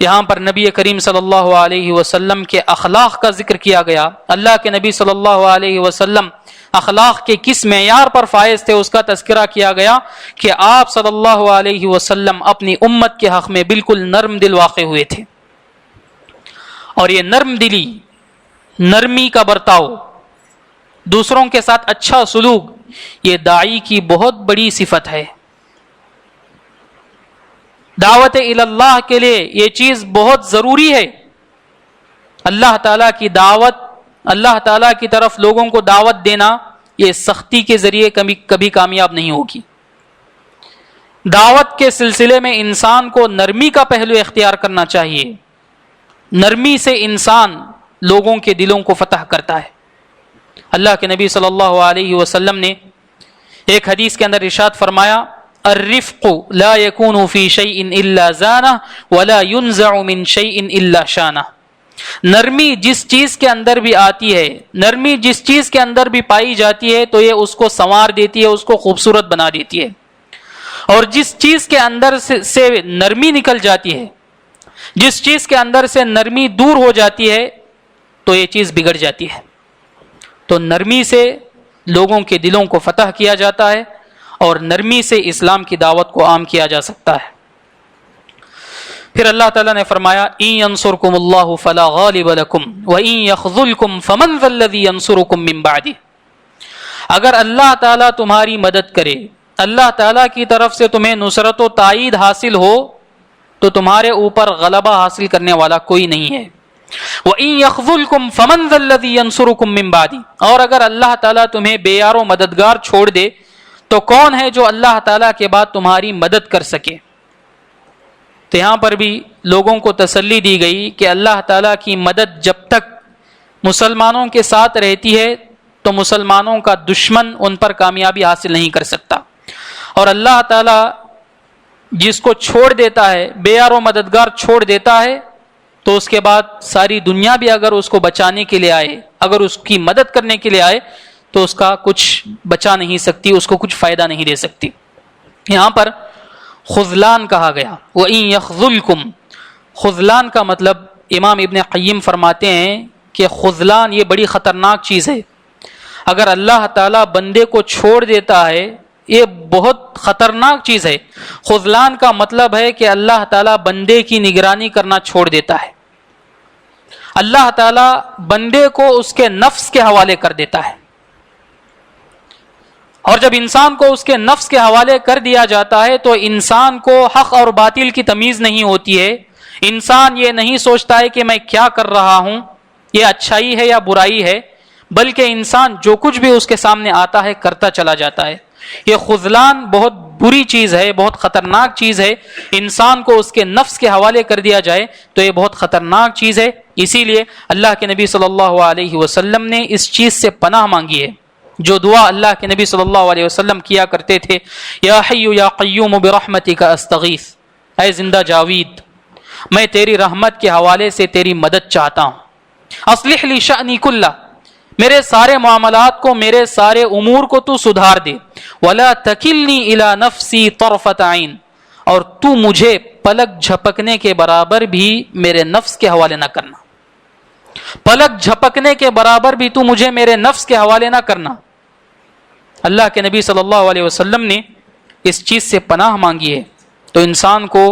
یہاں پر نبی کریم صلی اللہ علیہ وسلم کے اخلاق کا ذکر کیا گیا۔ اللہ کے نبی صلی اللہ علیہ وسلم اخلاق کے کس معیار پر فائز تھے اس کا تذکرہ کیا گیا کہ آپ صلی اللہ علیہ وسلم اپنی امت کے حق میں بالکل نرم دل واقع ہوئے تھے، اور یہ نرم دلی، نرمی کا برتاؤ، دوسروں کے ساتھ اچھا سلوک، یہ داعی کی بہت بڑی صفت ہے۔ دعوت اللہ کے لیے یہ چیز بہت ضروری ہے۔ اللہ تعالیٰ کی دعوت، اللہ تعالیٰ کی طرف لوگوں کو دعوت دینا، یہ سختی کے ذریعے کبھی کامیاب نہیں ہوگی۔ دعوت کے سلسلے میں انسان کو نرمی کا پہلو اختیار کرنا چاہیے۔ نرمی سے انسان لوگوں کے دلوں کو فتح کرتا ہے۔ اللہ کے نبی صلی اللہ علیہ وسلم نے ایک حدیث کے اندر ارشاد فرمایا الرفق لا يكون في شيء الا زانه ولا ينزع من شيء الا شانه۔ نرمی جس چیز کے اندر بھی آتی ہے، نرمی جس چیز کے اندر بھی پائی جاتی ہے تو یہ اس کو سنوار دیتی ہے، اس کو خوبصورت بنا دیتی ہے، اور جس چیز کے اندر سے نرمی نکل جاتی ہے، جس چیز کے اندر سے نرمی دور ہو جاتی ہے تو یہ چیز بگڑ جاتی ہے۔ تو نرمی سے لوگوں کے دلوں کو فتح کیا جاتا ہے، اور نرمی سے اسلام کی دعوت کو عام کیا جا سکتا ہے۔ پھر اللہ تعالیٰ نے فرمایا ان ینصرکم اللہ فلا غالب لکم وان یخذلکم فمن ذا الذی ینصرکم من بعدہ۔ اگر اللہ تعالیٰ تمہاری مدد کرے، اللہ تعالیٰ کی طرف سے تمہیں نصرت و تائید حاصل ہو تو تمہارے اوپر غلبہ حاصل کرنے والا کوئی نہیں ہے۔ وَإِن يَخْذُلْكُمْ فَمَنْ ذَا الَّذِي يَنْصُرُكُمْ مِنْ بَعْدِهِ۔ اور اگر اللہ تعالیٰ تمہیں بے یار و مددگار چھوڑ دے تو کون ہے جو اللہ تعالیٰ کے بعد تمہاری مدد کر سکے؟ تو یہاں پر بھی لوگوں کو تسلی دی گئی کہ اللہ تعالیٰ کی مدد جب تک مسلمانوں کے ساتھ رہتی ہے تو مسلمانوں کا دشمن ان پر کامیابی حاصل نہیں کر سکتا، اور اللہ تعالیٰ جس کو چھوڑ دیتا ہے، بے یار و مددگار چھوڑ دیتا ہے، تو اس کے بعد ساری دنیا بھی اگر اس کو بچانے کے لیے آئے، اگر اس کی مدد کرنے کے لیے آئے تو اس کا کچھ بچا نہیں سکتی، اس کو کچھ فائدہ نہیں دے سکتی۔ یہاں پر خذلان کہا گیا، وَإِن يَخْذُلْكُمْ۔ خذلان کا مطلب امام ابن قیم فرماتے ہیں کہ خذلان یہ بڑی خطرناک چیز ہے۔ اگر اللہ تعالیٰ بندے کو چھوڑ دیتا ہے یہ بہت خطرناک چیز ہے۔ خذلان کا مطلب ہے کہ اللہ تعالیٰ بندے کی نگرانی کرنا چھوڑ دیتا ہے، اللہ تعالیٰ بندے کو اس کے نفس کے حوالے کر دیتا ہے، اور جب انسان کو اس کے نفس کے حوالے کر دیا جاتا ہے تو انسان کو حق اور باطل کی تمیز نہیں ہوتی ہے۔ انسان یہ نہیں سوچتا ہے کہ میں کیا کر رہا ہوں، یہ اچھائی ہے یا برائی ہے، بلکہ انسان جو کچھ بھی اس کے سامنے آتا ہے کرتا چلا جاتا ہے۔ یہ خذلان بہت بری چیز ہے، بہت خطرناک چیز ہے۔ انسان کو اس کے نفس کے حوالے کر دیا جائے تو یہ بہت خطرناک چیز ہے۔ اسی لیے اللہ کے نبی صلی اللہ علیہ وسلم نے اس چیز سے پناہ مانگی ہے۔ جو دعا اللہ کے نبی صلی اللہ علیہ وسلم کیا کرتے تھے، یا حی یا قیوم برحمتک استغیث، اے زندہ جاوید میں تیری رحمت کے حوالے سے تیری مدد چاہتا ہوں. اصلح لی شأنی کلہ، میرے سارے معاملات کو، میرے سارے امور کو تو سدھار دے. ولا تکلنی الی نفسی طرفۃ عین، اور تو مجھے پلک جھپکنے کے برابر بھی میرے نفس کے حوالے نہ کرنا. پلک جھپکنے کے برابر بھی تو مجھے میرے نفس کے حوالے نہ کرنا. اللہ کے نبی صلی اللہ علیہ وسلم نے اس چیز سے پناہ مانگی ہے. تو انسان کو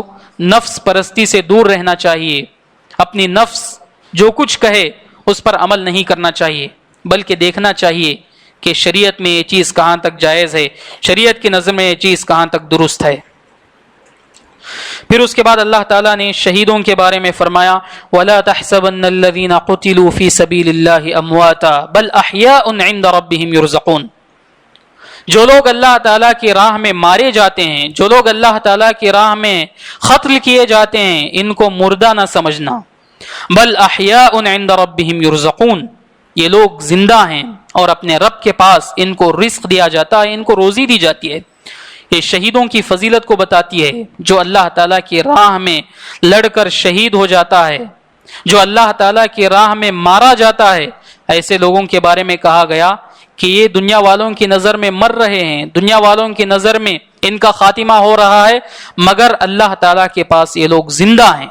نفس پرستی سے دور رہنا چاہیے. اپنی نفس جو کچھ کہے اس پر عمل نہیں کرنا چاہیے، بلکہ دیکھنا چاہیے کہ شریعت میں یہ چیز کہاں تک جائز ہے، شریعت کی نظر میں یہ چیز کہاں تک درست ہے. پھر اس کے بعد اللہ تعالیٰ نے شہیدوں کے بارے میں فرمایا وَلَا تَحْسَبَنَّ الَّذِينَ قُتِلُوا فِي سَبِيلِ اللَّهِ أَمْوَاتًا بَلْ أَحْيَاءٌ عِندَ رَبِّهِمْ يُرْزَقُونَ. جو لوگ اللہ تعالیٰ کی راہ میں مارے جاتے ہیں، جو لوگ اللہ تعالیٰ کی راہ میں قتل کیے جاتے ہیں، ان کو مردہ نہ سمجھنا. بل احیاء عند ربهم يرزقون، یہ لوگ زندہ ہیں اور اپنے رب کے پاس ان کو رزق دیا جاتا ہے، ان کو روزی دی جاتی ہے. یہ شہیدوں کی فضیلت کو بتاتی ہے. جو اللہ تعالیٰ کی راہ میں لڑ کر شہید ہو جاتا ہے، جو اللہ تعالیٰ کی راہ میں مارا جاتا ہے، ایسے لوگوں کے بارے میں کہا گیا کہ یہ دنیا والوں کی نظر میں مر رہے ہیں، دنیا والوں کی نظر میں ان کا خاتمہ ہو رہا ہے، مگر اللہ تعالیٰ کے پاس یہ لوگ زندہ ہیں.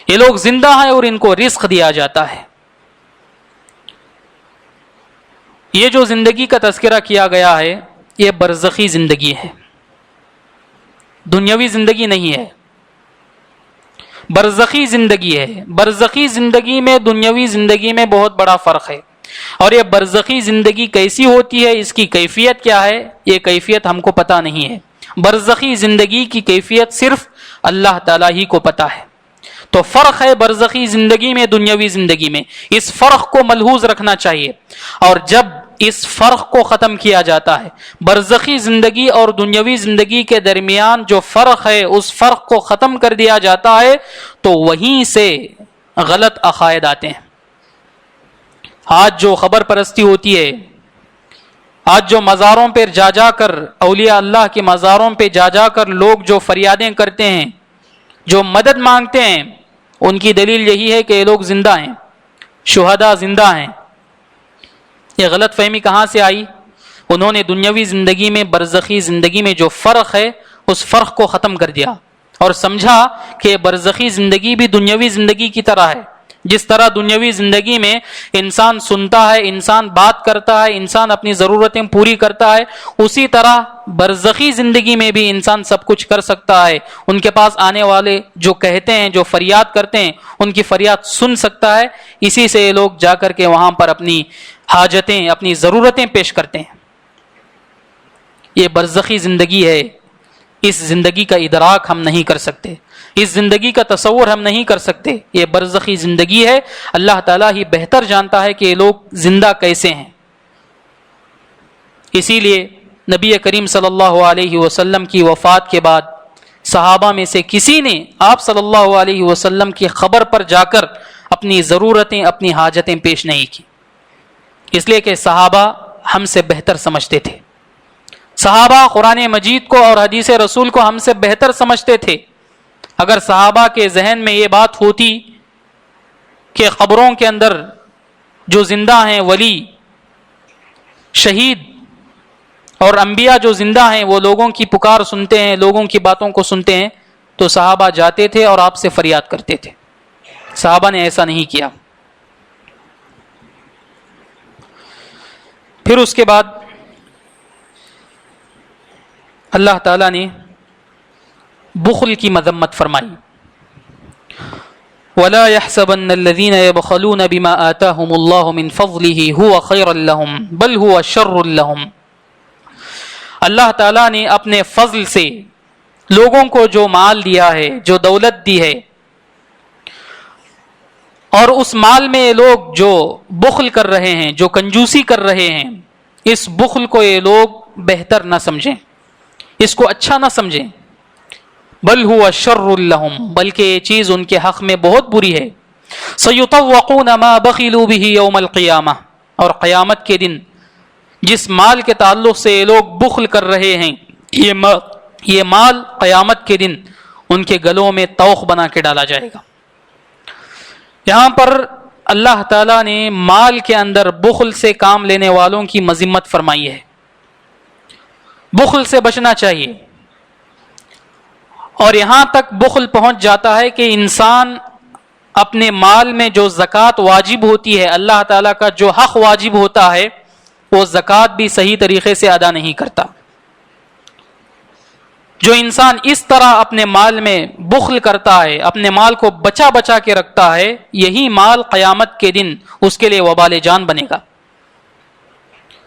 یہ لوگ زندہ ہیں اور ان کو رزق دیا جاتا ہے. یہ جو زندگی کا تذکرہ کیا گیا ہے یہ برزخی زندگی ہے، دنیاوی زندگی نہیں ہے، برزخی زندگی ہے. برزخی زندگی میں دنیاوی زندگی میں بہت بڑا فرق ہے. اور یہ برزخی زندگی کیسی ہوتی ہے، اس کی کیفیت کیا ہے، یہ کیفیت ہم کو پتہ نہیں ہے. برزخی زندگی کی کیفیت صرف اللہ تعالیٰ ہی کو پتہ ہے. تو فرق ہے برزخی زندگی میں دنیاوی زندگی میں. اس فرق کو ملحوظ رکھنا چاہیے. اور جب اس فرق کو ختم کیا جاتا ہے، برزخی زندگی اور دنیاوی زندگی کے درمیان جو فرق ہے اس فرق کو ختم کر دیا جاتا ہے، تو وہیں سے غلط عقائد آتے ہیں. آج جو خبر پرستی ہوتی ہے، آج جو مزاروں پر جا کر، اولیاء اللہ کے مزاروں پہ جا کر لوگ جو فریادیں کرتے ہیں، جو مدد مانگتے ہیں، ان کی دلیل یہی ہے کہ یہ لوگ زندہ ہیں، شہداء زندہ ہیں. یہ غلط فہمی کہاں سے آئی؟ انہوں نے دنیاوی زندگی میں برزخی زندگی میں جو فرق ہے اس فرق کو ختم کر دیا اور سمجھا کہ برزخی زندگی بھی دنیاوی زندگی کی طرح ہے. جس طرح دنیاوی زندگی میں انسان سنتا ہے، انسان بات کرتا ہے، انسان اپنی ضرورتیں پوری کرتا ہے، اسی طرح برزخی زندگی میں بھی انسان سب کچھ کر سکتا ہے. ان کے پاس آنے والے جو کہتے ہیں، جو فریاد کرتے ہیں، ان کی فریاد سن سکتا ہے. اسی سے یہ لوگ جا کر کے وہاں پر اپنی حاجتیں، اپنی ضرورتیں پیش کرتے ہیں. یہ برزخی زندگی ہے. اس زندگی کا ادراک ہم نہیں کر سکتے، اس زندگی کا تصور ہم نہیں کر سکتے. یہ برزخی زندگی ہے. اللہ تعالیٰ ہی بہتر جانتا ہے کہ یہ لوگ زندہ کیسے ہیں. اسی لیے نبی کریم صلی اللہ علیہ وسلم کی وفات کے بعد صحابہ میں سے کسی نے آپ صلی اللہ علیہ وسلم کی خبر پر جا کر اپنی ضرورتیں، اپنی حاجتیں پیش نہیں کی، اس لیے کہ صحابہ ہم سے بہتر سمجھتے تھے. صحابہ قرآن مجید کو اور حدیث رسول کو ہم سے بہتر سمجھتے تھے. اگر صحابہ کے ذہن میں یہ بات ہوتی کہ قبروں کے اندر جو زندہ ہیں، ولی، شہید اور انبیاء جو زندہ ہیں، وہ لوگوں کی پکار سنتے ہیں، لوگوں کی باتوں کو سنتے ہیں، تو صحابہ جاتے تھے اور آپ سے فریاد کرتے تھے. صحابہ نے ایسا نہیں کیا. پھر اس کے بعد اللہ تعالیٰ نے بخل کی مذمت فرمائی. وَلَا يَحْسَبَنَّ الَّذِينَ يَبْخَلُونَ بِمَا آتَاهُمُ اللَّهُ مِنْ فَضْلِهِ هُوَ خَيْرًا لَهُمْ بَلْ هُوَ شَرٌّ لَهُمْ. اللہ تعالیٰ نے اپنے فضل سے لوگوں کو جو مال دیا ہے، جو دولت دی ہے، اور اس مال میں لوگ جو بخل کر رہے ہیں، جو کنجوسی کر رہے ہیں، اس بخل کو یہ لوگ بہتر نہ سمجھیں، اس کو اچھا نہ سمجھیں. بل هو شر لهم، بلکہ یہ چیز ان کے حق میں بہت بری ہے. سيطوقون ما بخلوا به يوم القيامة، اور قیامت کے دن جس مال کے تعلق سے یہ لوگ بخل کر رہے ہیں، یہ مال قیامت کے دن ان کے گلوں میں طوق بنا کے ڈالا جائے گا۔ یہاں پر اللہ تعالیٰ نے مال کے اندر بخل سے کام لینے والوں کی مذمت فرمائی ہے۔ بخل سے بچنا چاہیے، اور یہاں تک بخل پہنچ جاتا ہے کہ انسان اپنے مال میں جو زکوٰۃ واجب ہوتی ہے، اللہ تعالیٰ کا جو حق واجب ہوتا ہے، وہ زکوٰۃ بھی صحیح طریقے سے ادا نہیں کرتا۔ جو انسان اس طرح اپنے مال میں بخل کرتا ہے، اپنے مال کو بچا بچا کے رکھتا ہے، یہی مال قیامت کے دن اس کے لیے وبال جان بنے گا۔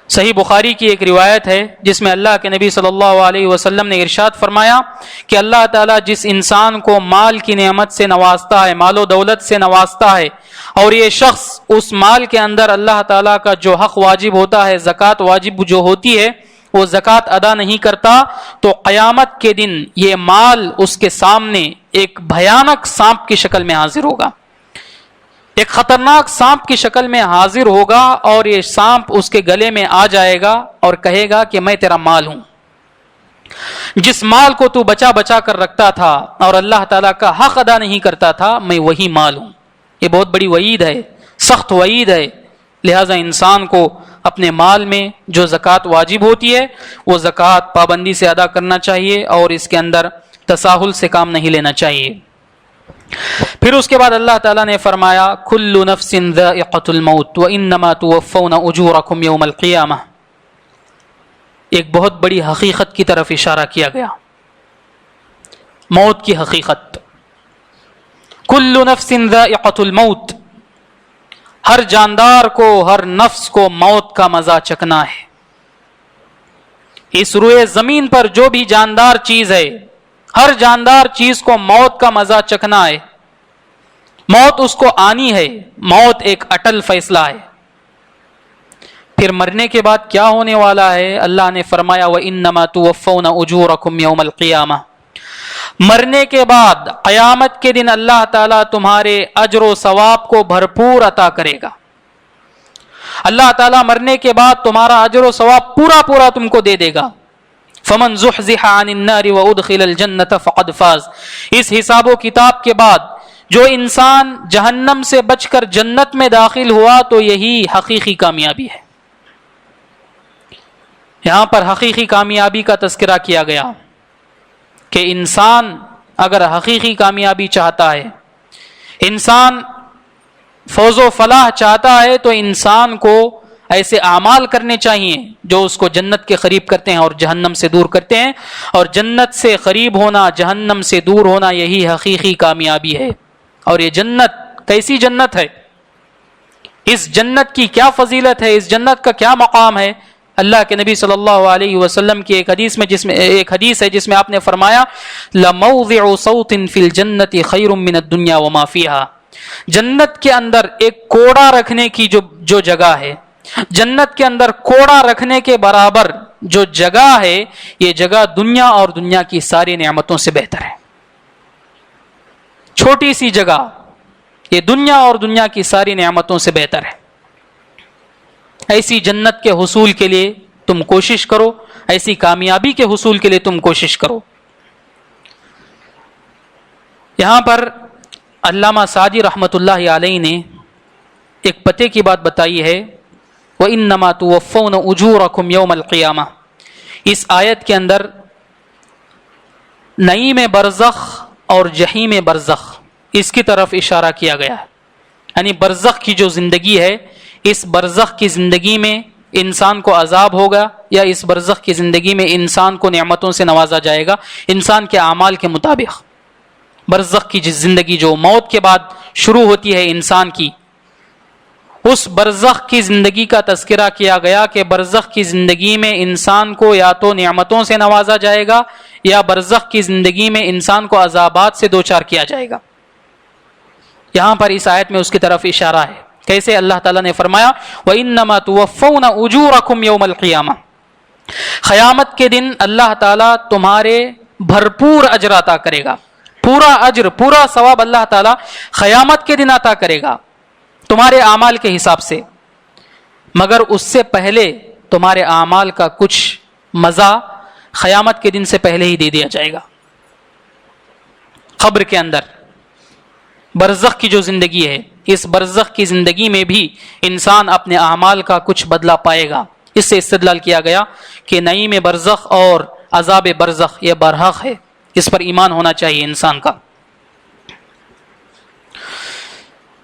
صحیح بخاری کی ایک روایت ہے جس میں اللہ کے نبی صلی اللہ علیہ وسلم نے ارشاد فرمایا کہ اللہ تعالیٰ جس انسان کو مال کی نعمت سے نوازتا ہے، مال و دولت سے نوازتا ہے، اور یہ شخص اس مال کے اندر اللہ تعالیٰ کا جو حق واجب ہوتا ہے، زکوٰۃ واجب جو ہوتی ہے، وہ زکوٰۃ ادا نہیں کرتا، تو قیامت کے دن یہ مال اس کے سامنے ایک بھیانک سانپ کی شکل میں حاضر ہوگا، ایک خطرناک سانپ کی شکل میں حاضر ہوگا، اور یہ سانپ اس کے گلے میں آ جائے گا اور کہے گا کہ میں تیرا مال ہوں، جس مال کو تو بچا بچا کر رکھتا تھا اور اللہ تعالیٰ کا حق ادا نہیں کرتا تھا، میں وہی مال ہوں۔ یہ بہت بڑی وعید ہے، سخت وعید ہے۔ لہذا انسان کو اپنے مال میں جو زکوٰۃ واجب ہوتی ہے وہ زکوٰۃ پابندی سے ادا کرنا چاہیے، اور اس کے اندر تساہل سے کام نہیں لینا چاہیے۔ پھر اس کے بعد اللہ تعالیٰ نے فرمایا کل نفس ذائقۃ الموت وانما توفون اجورکم یوم القیامہ۔ ایک بہت بڑی حقیقت کی طرف اشارہ کیا گیا، موت کی حقیقت۔ کل نفس ذائقۃ الموت، ہر جاندار کو، ہر نفس کو موت کا مزہ چکھنا ہے۔ اس روئے زمین پر جو بھی جاندار چیز ہے، ہر جاندار چیز کو موت کا مزہ چکھنا ہے، موت اس کو آنی ہے، موت ایک اٹل فیصلہ ہے۔ پھر مرنے کے بعد کیا ہونے والا ہے؟ اللہ نے فرمایا وَإِنَّمَا تُوَفَّوْنَ أُجُورَكُمْ يَوْمَ الْقِيَامَةِ، مرنے کے بعد قیامت کے دن اللہ تعالیٰ تمہارے اجر و ثواب کو بھرپور عطا کرے گا۔ اللہ تعالیٰ مرنے کے بعد تمہارا اجر و ثواب پورا پورا تم کو دے دے گا۔ فمن زحزح عن النار وادخل الجنة فقد فاز۔ اس حساب و کتاب کے بعد جو انسان جہنم سے بچ کر جنت میں داخل ہوا تو یہی حقیقی کامیابی ہے۔ یہاں پر حقیقی کامیابی کا تذکرہ کیا گیا کہ انسان اگر حقیقی کامیابی چاہتا ہے، انسان فوز و فلاح چاہتا ہے، تو انسان کو ایسے اعمال کرنے چاہیے جو اس کو جنت کے قریب کرتے ہیں اور جہنم سے دور کرتے ہیں، اور جنت سے قریب ہونا، جہنم سے دور ہونا، یہی حقیقی کامیابی ہے۔ اور یہ جنت کیسی جنت ہے، اس جنت کی کیا فضیلت ہے، اس جنت کا کیا مقام ہے؟ اللہ کے نبی صلی اللہ علیہ وسلم کی ایک حدیث ہے جس میں آپ نے فرمایا لَمَوْضِعُ صَوْتٍ فِي الْجَنَّةِ خَيْرٌ مِّنَ الدُّنْيَا وَمَا فِيهَا۔ جنت کے اندر ایک کوڑا رکھنے کی جو جگہ ہے، جنت کے اندر کوڑا رکھنے کے برابر جو جگہ ہے، یہ جگہ دنیا اور دنیا کی ساری نعمتوں سے بہتر ہے۔ چھوٹی سی جگہ، یہ دنیا اور دنیا کی ساری نعمتوں سے بہتر ہے۔ ایسی جنت کے حصول کے لیے تم کوشش کرو، ایسی کامیابی کے حصول کے لیے تم کوشش کرو۔ یہاں پر علامہ سعدی رحمۃ اللہ علیہ نے ایک پتے کی بات بتائی ہے وَإِنَّمَا تُوَفَّوْنَ أُجُورَكُمْ يَوْمَ الْقِيَامَةِ۔ اس آیت کے اندر نعیم برزخ اور جہیم برزخ، اس کی طرف اشارہ کیا گیا ہے۔ یعنی برزخ کی جو زندگی ہے، اس برزخ کی زندگی میں انسان کو عذاب ہوگا، یا اس برزخ کی زندگی میں انسان کو نعمتوں سے نوازا جائے گا انسان کے اعمال کے مطابق۔ برزخ کی زندگی جو موت کے بعد شروع ہوتی ہے انسان کی، اس برزخ کی زندگی کا تذکرہ کیا گیا کہ برزخ کی زندگی میں انسان کو یا تو نعمتوں سے نوازا جائے گا، یا برزخ کی زندگی میں انسان کو عذابات سے دوچار کیا جائے گا۔ یہاں پر اس آیت میں اس کی طرف اشارہ ہے۔ کیسے؟ اللہ تعالیٰ نے فرمایا وَإِنَّمَا تُوَفَّوْنَ أُجُورَكُمْ يَوْمَ الْقِيَامَةِ۔ قیامت کے دن اللہ تعالیٰ تمہارے بھرپور اجر عطا کرے گا، پورا اجر، پورا ثواب اللہ تعالیٰ قیامت کے دن عطا کرے گا تمہارے اعمال کے حساب سے، مگر اس سے پہلے تمہارے اعمال کا کچھ مزہ قیامت کے دن سے پہلے ہی دے دیا جائے گا۔ قبر کے اندر برزخ کی جو زندگی ہے، اس برزخ کی زندگی میں بھی انسان اپنے اعمال کا کچھ بدلہ پائے گا۔ اس سے استدلال کیا گیا کہ نعیم برزخ اور عذاب برزخ یہ برحق ہے، اس پر ایمان ہونا چاہیے انسان کا۔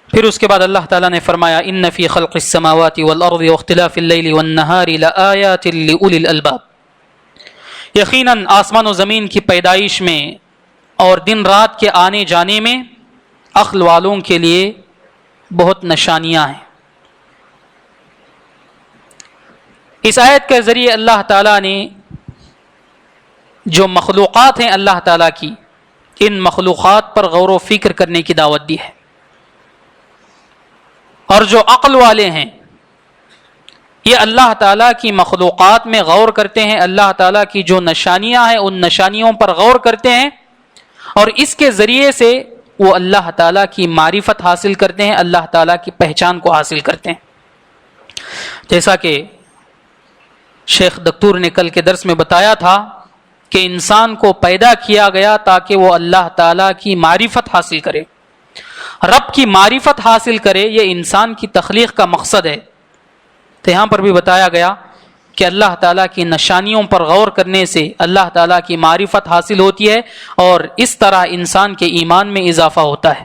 پھر اس کے بعد اللہ تعالیٰ نے فرمایا ان فی خلق السماوات والارض واختلاف اللیل والنہار لآیات لأولی الالباب، یقیناً آسمان و زمین کی پیدائش میں اور دن رات کے آنے جانے میں عقل والوں کے لیے بہت نشانیاں ہیں۔ اس آیت کے ذریعے اللہ تعالیٰ نے جو مخلوقات ہیں اللہ تعالیٰ کی، ان مخلوقات پر غور و فکر کرنے کی دعوت دی ہے، اور جو عقل والے ہیں یہ اللہ تعالیٰ کی مخلوقات میں غور کرتے ہیں، اللہ تعالیٰ کی جو نشانیاں ہیں ان نشانیوں پر غور کرتے ہیں، اور اس کے ذریعے سے وہ اللہ تعالیٰ کی معرفت حاصل کرتے ہیں، اللہ تعالیٰ کی پہچان کو حاصل کرتے ہیں۔ جیسا کہ شیخ دکتور نے کل کے درس میں بتایا تھا کہ انسان کو پیدا کیا گیا تاکہ وہ اللہ تعالیٰ کی معرفت حاصل کرے، رب کی معرفت حاصل کرے، یہ انسان کی تخلیق کا مقصد ہے۔ تو یہاں پر بھی بتایا گیا کہ اللہ تعالیٰ کی نشانیوں پر غور کرنے سے اللہ تعالیٰ کی معرفت حاصل ہوتی ہے، اور اس طرح انسان کے ایمان میں اضافہ ہوتا ہے۔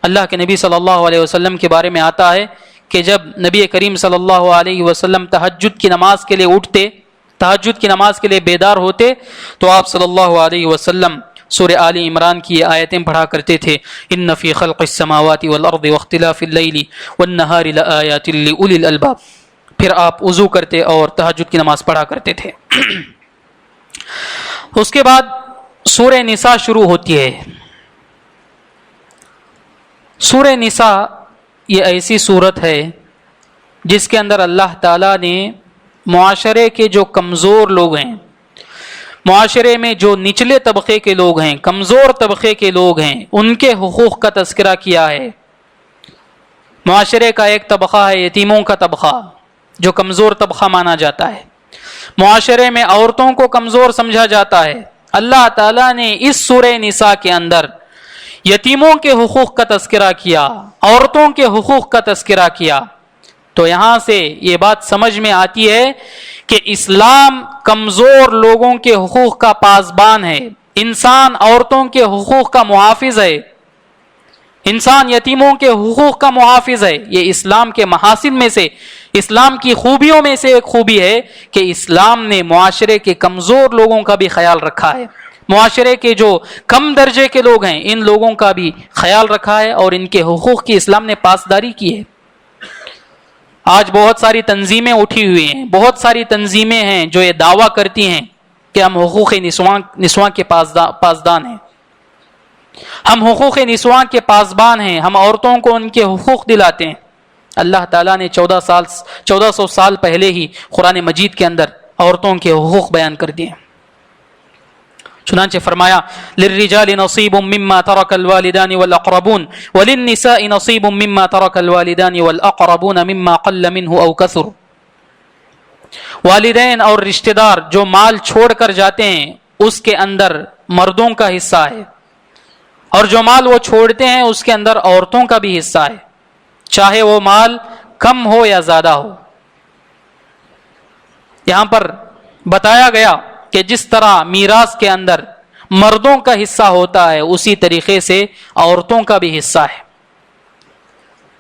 اللہ کے نبی صلی اللہ علیہ وسلم کے بارے میں آتا ہے کہ جب نبی کریم صلی اللہ علیہ وسلم تہجد کی نماز کے لیے اٹھتے، تہجد کی نماز کے لیے بیدار ہوتے، تو آپ صلی اللہ علیہ وسلم سورہ آل عمران کی یہ آیتیں پڑھا کرتے تھے، ان فی خلق السماوات والارض واختلاف اللیل والنہار لآیات لأولی الالباب۔ پھر آپ وضو کرتے اور تہجد کی نماز پڑھا کرتے تھے۔ اس کے بعد سورہ نساء شروع ہوتی ہے۔ سورہ نساء یہ ایسی صورت ہے جس کے اندر اللہ تعالیٰ نے معاشرے کے جو کمزور لوگ ہیں، معاشرے میں جو نچلے طبقے کے لوگ ہیں، کمزور طبقے کے لوگ ہیں، ان کے حقوق کا تذکرہ کیا ہے۔ معاشرے کا ایک طبقہ ہے یتیموں کا طبقہ، جو کمزور طبقہ مانا جاتا ہے۔ معاشرے میں عورتوں کو کمزور سمجھا جاتا ہے۔ اللہ تعالیٰ نے اس سورہ نساء کے اندر یتیموں کے حقوق کا تذکرہ کیا، عورتوں کے حقوق کا تذکرہ کیا۔ تو یہاں سے یہ بات سمجھ میں آتی ہے کہ اسلام کمزور لوگوں کے حقوق کا پاسبان ہے، انسان عورتوں کے حقوق کا محافظ ہے، انسان یتیموں کے حقوق کا محافظ ہے۔ یہ اسلام کے محاسن میں سے، اسلام کی خوبیوں میں سے ایک خوبی ہے کہ اسلام نے معاشرے کے کمزور لوگوں کا بھی خیال رکھا ہے، معاشرے کے جو کم درجے کے لوگ ہیں ان لوگوں کا بھی خیال رکھا ہے، اور ان کے حقوق کی اسلام نے پاسداری کی ہے۔ آج بہت ساری تنظیمیں اٹھی ہوئی ہیں، بہت ساری تنظیمیں ہیں جو یہ دعویٰ کرتی ہیں کہ ہم حقوق نسواں کے پاسدان ہیں، ہم حقوق نسواں کے پاسبان ہیں، ہم عورتوں کو ان کے حقوق دلاتے ہیں۔ اللہ تعالیٰ نے 1400 سال پہلے ہی قرآن مجید کے اندر عورتوں کے حقوق بیان کر دیے۔ چنانچہ فرمایا للرجال نصیب مما ترک الوالدان والاقربون وللنساء نصیب مما ترک الوالدان والاقربون مما قل منه او کثر۔ والدین اور رشتہ دار جو مال چھوڑ کر جاتے ہیں اس کے اندر مردوں کا حصہ ہے، اور جو مال وہ چھوڑتے ہیں اس کے اندر عورتوں کا بھی حصہ ہے، چاہے وہ مال کم ہو یا زیادہ ہو۔ یہاں پر بتایا گیا کہ جس طرح میراث کے اندر مردوں کا حصہ ہوتا ہے اسی طریقے سے عورتوں کا بھی حصہ ہے۔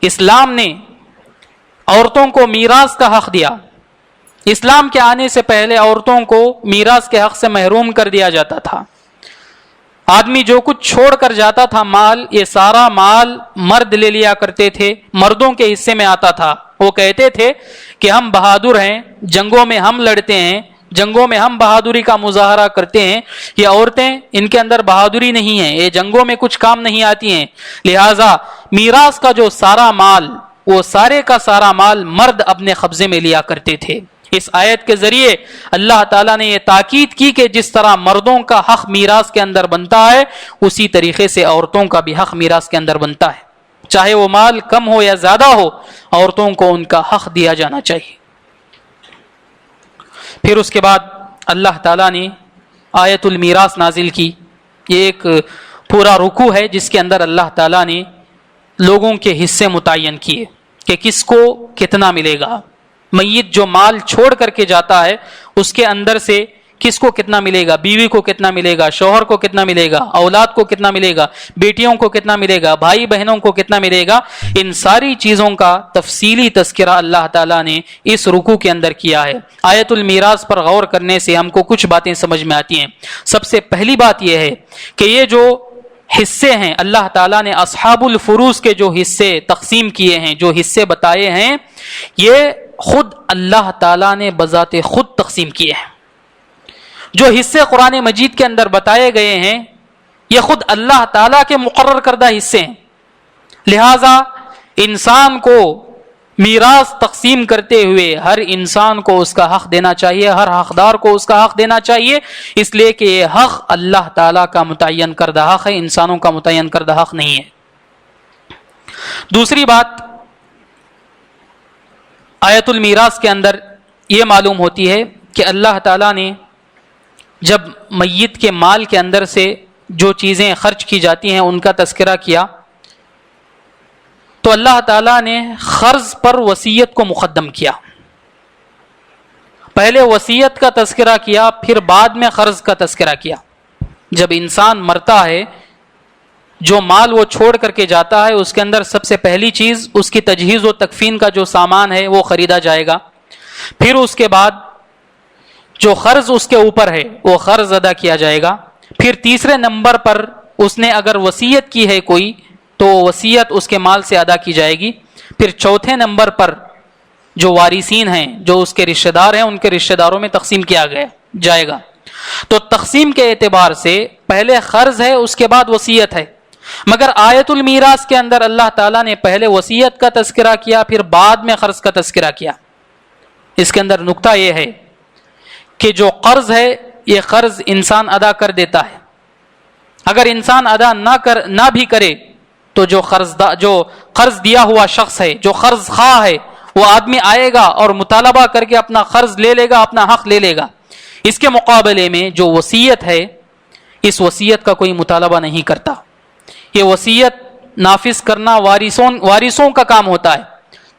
اسلام نے عورتوں کو میراث کا حق دیا۔ اسلام کے آنے سے پہلے عورتوں کو میراث کے حق سے محروم کر دیا جاتا تھا۔ آدمی جو کچھ چھوڑ کر جاتا تھا مال، یہ سارا مال مرد لے لیا کرتے تھے، مردوں کے حصے میں آتا تھا۔ وہ کہتے تھے کہ ہم بہادر ہیں، جنگوں میں ہم لڑتے ہیں، جنگوں میں ہم بہادری کا مظاہرہ کرتے ہیں، یہ عورتیں ان کے اندر بہادری نہیں ہے، یہ جنگوں میں کچھ کام نہیں آتی ہیں، لہٰذا میراث کا جو سارا مال، وہ سارے کا سارا مال مرد اپنے قبضے میں لیا کرتے تھے۔ اس آیت کے ذریعے اللہ تعالیٰ نے یہ تاکید کی کہ جس طرح مردوں کا حق میراث کے اندر بنتا ہے اسی طریقے سے عورتوں کا بھی حق میراث کے اندر بنتا ہے، چاہے وہ مال کم ہو یا زیادہ ہو، عورتوں کو ان کا حق دیا جانا چاہیے۔ پھر اس کے بعد اللہ تعالیٰ نے آیت المیراث نازل کی۔ یہ ایک پورا رکوع ہے جس کے اندر اللہ تعالیٰ نے لوگوں کے حصے متعین کیے کہ کس کو کتنا ملے گا. میت جو مال چھوڑ کر کے جاتا ہے اس کے اندر سے کس کو کتنا ملے گا, بیوی کو کتنا ملے گا, شوہر کو کتنا ملے گا, اولاد کو کتنا ملے گا, بیٹیوں کو کتنا ملے گا, بھائی بہنوں کو کتنا ملے گا. ان ساری چیزوں کا تفصیلی تذکرہ اللہ تعالیٰ نے اس رکوع کے اندر کیا ہے. آیت المیراث پر غور کرنے سے ہم کو کچھ باتیں سمجھ میں آتی ہیں. سب سے پہلی بات یہ ہے کہ یہ جو حصے ہیں اللہ تعالیٰ نے اصحاب الفروض کے جو حصے تقسیم کیے ہیں, جو حصے بتائے ہیں, یہ خود اللہ تعالیٰ نے بذات خود تقسیم کیے ہیں. جو حصے قرآن مجید کے اندر بتائے گئے ہیں یہ خود اللہ تعالیٰ کے مقرر کردہ حصے ہیں. لہذا انسان کو میراث تقسیم کرتے ہوئے ہر انسان کو اس کا حق دینا چاہیے, ہر حقدار کو اس کا حق دینا چاہیے, اس لیے کہ یہ حق اللہ تعالیٰ کا متعین کردہ حق ہے, انسانوں کا متعین کردہ حق نہیں ہے. دوسری بات آیت المیراث کے اندر یہ معلوم ہوتی ہے کہ اللہ تعالیٰ نے جب میت کے مال کے اندر سے جو چیزیں خرچ کی جاتی ہیں ان کا تذکرہ کیا تو اللہ تعالیٰ نے قرض پر وصیت کو مقدم کیا. پہلے وصیت کا تذکرہ کیا, پھر بعد میں قرض کا تذکرہ کیا. جب انسان مرتا ہے جو مال وہ چھوڑ کر کے جاتا ہے اس کے اندر سب سے پہلی چیز اس کی تجہیز و تکفین کا جو سامان ہے وہ خریدا جائے گا. پھر اس کے بعد جو قرض اس کے اوپر ہے وہ قرض ادا کیا جائے گا. پھر تیسرے نمبر پر اس نے اگر وصیت کی ہے کوئی تو وصیت اس کے مال سے ادا کی جائے گی. پھر چوتھے نمبر پر جو وارثین ہیں, جو اس کے رشتہ دار ہیں, ان کے رشتہ داروں میں تقسیم کیا جائے گا. تو تقسیم کے اعتبار سے پہلے قرض ہے اس کے بعد وصیت ہے. مگر آیت المیراث کے اندر اللہ تعالیٰ نے پہلے وصیت کا تذکرہ کیا پھر بعد میں قرض کا تذکرہ کیا. اس کے اندر نکتہ یہ ہے کہ جو قرض ہے یہ قرض انسان ادا کر دیتا ہے. اگر انسان ادا نہ بھی کرے تو جو قرض دیا ہوا شخص ہے, جو قرض خواہ ہے, وہ آدمی آئے گا اور مطالبہ کر کے اپنا قرض لے لے گا, اپنا حق لے لے گا. اس کے مقابلے میں جو وصیت ہے اس وصیت کا کوئی مطالبہ نہیں کرتا. یہ وصیت نافذ کرنا وارثوں کا کام ہوتا ہے.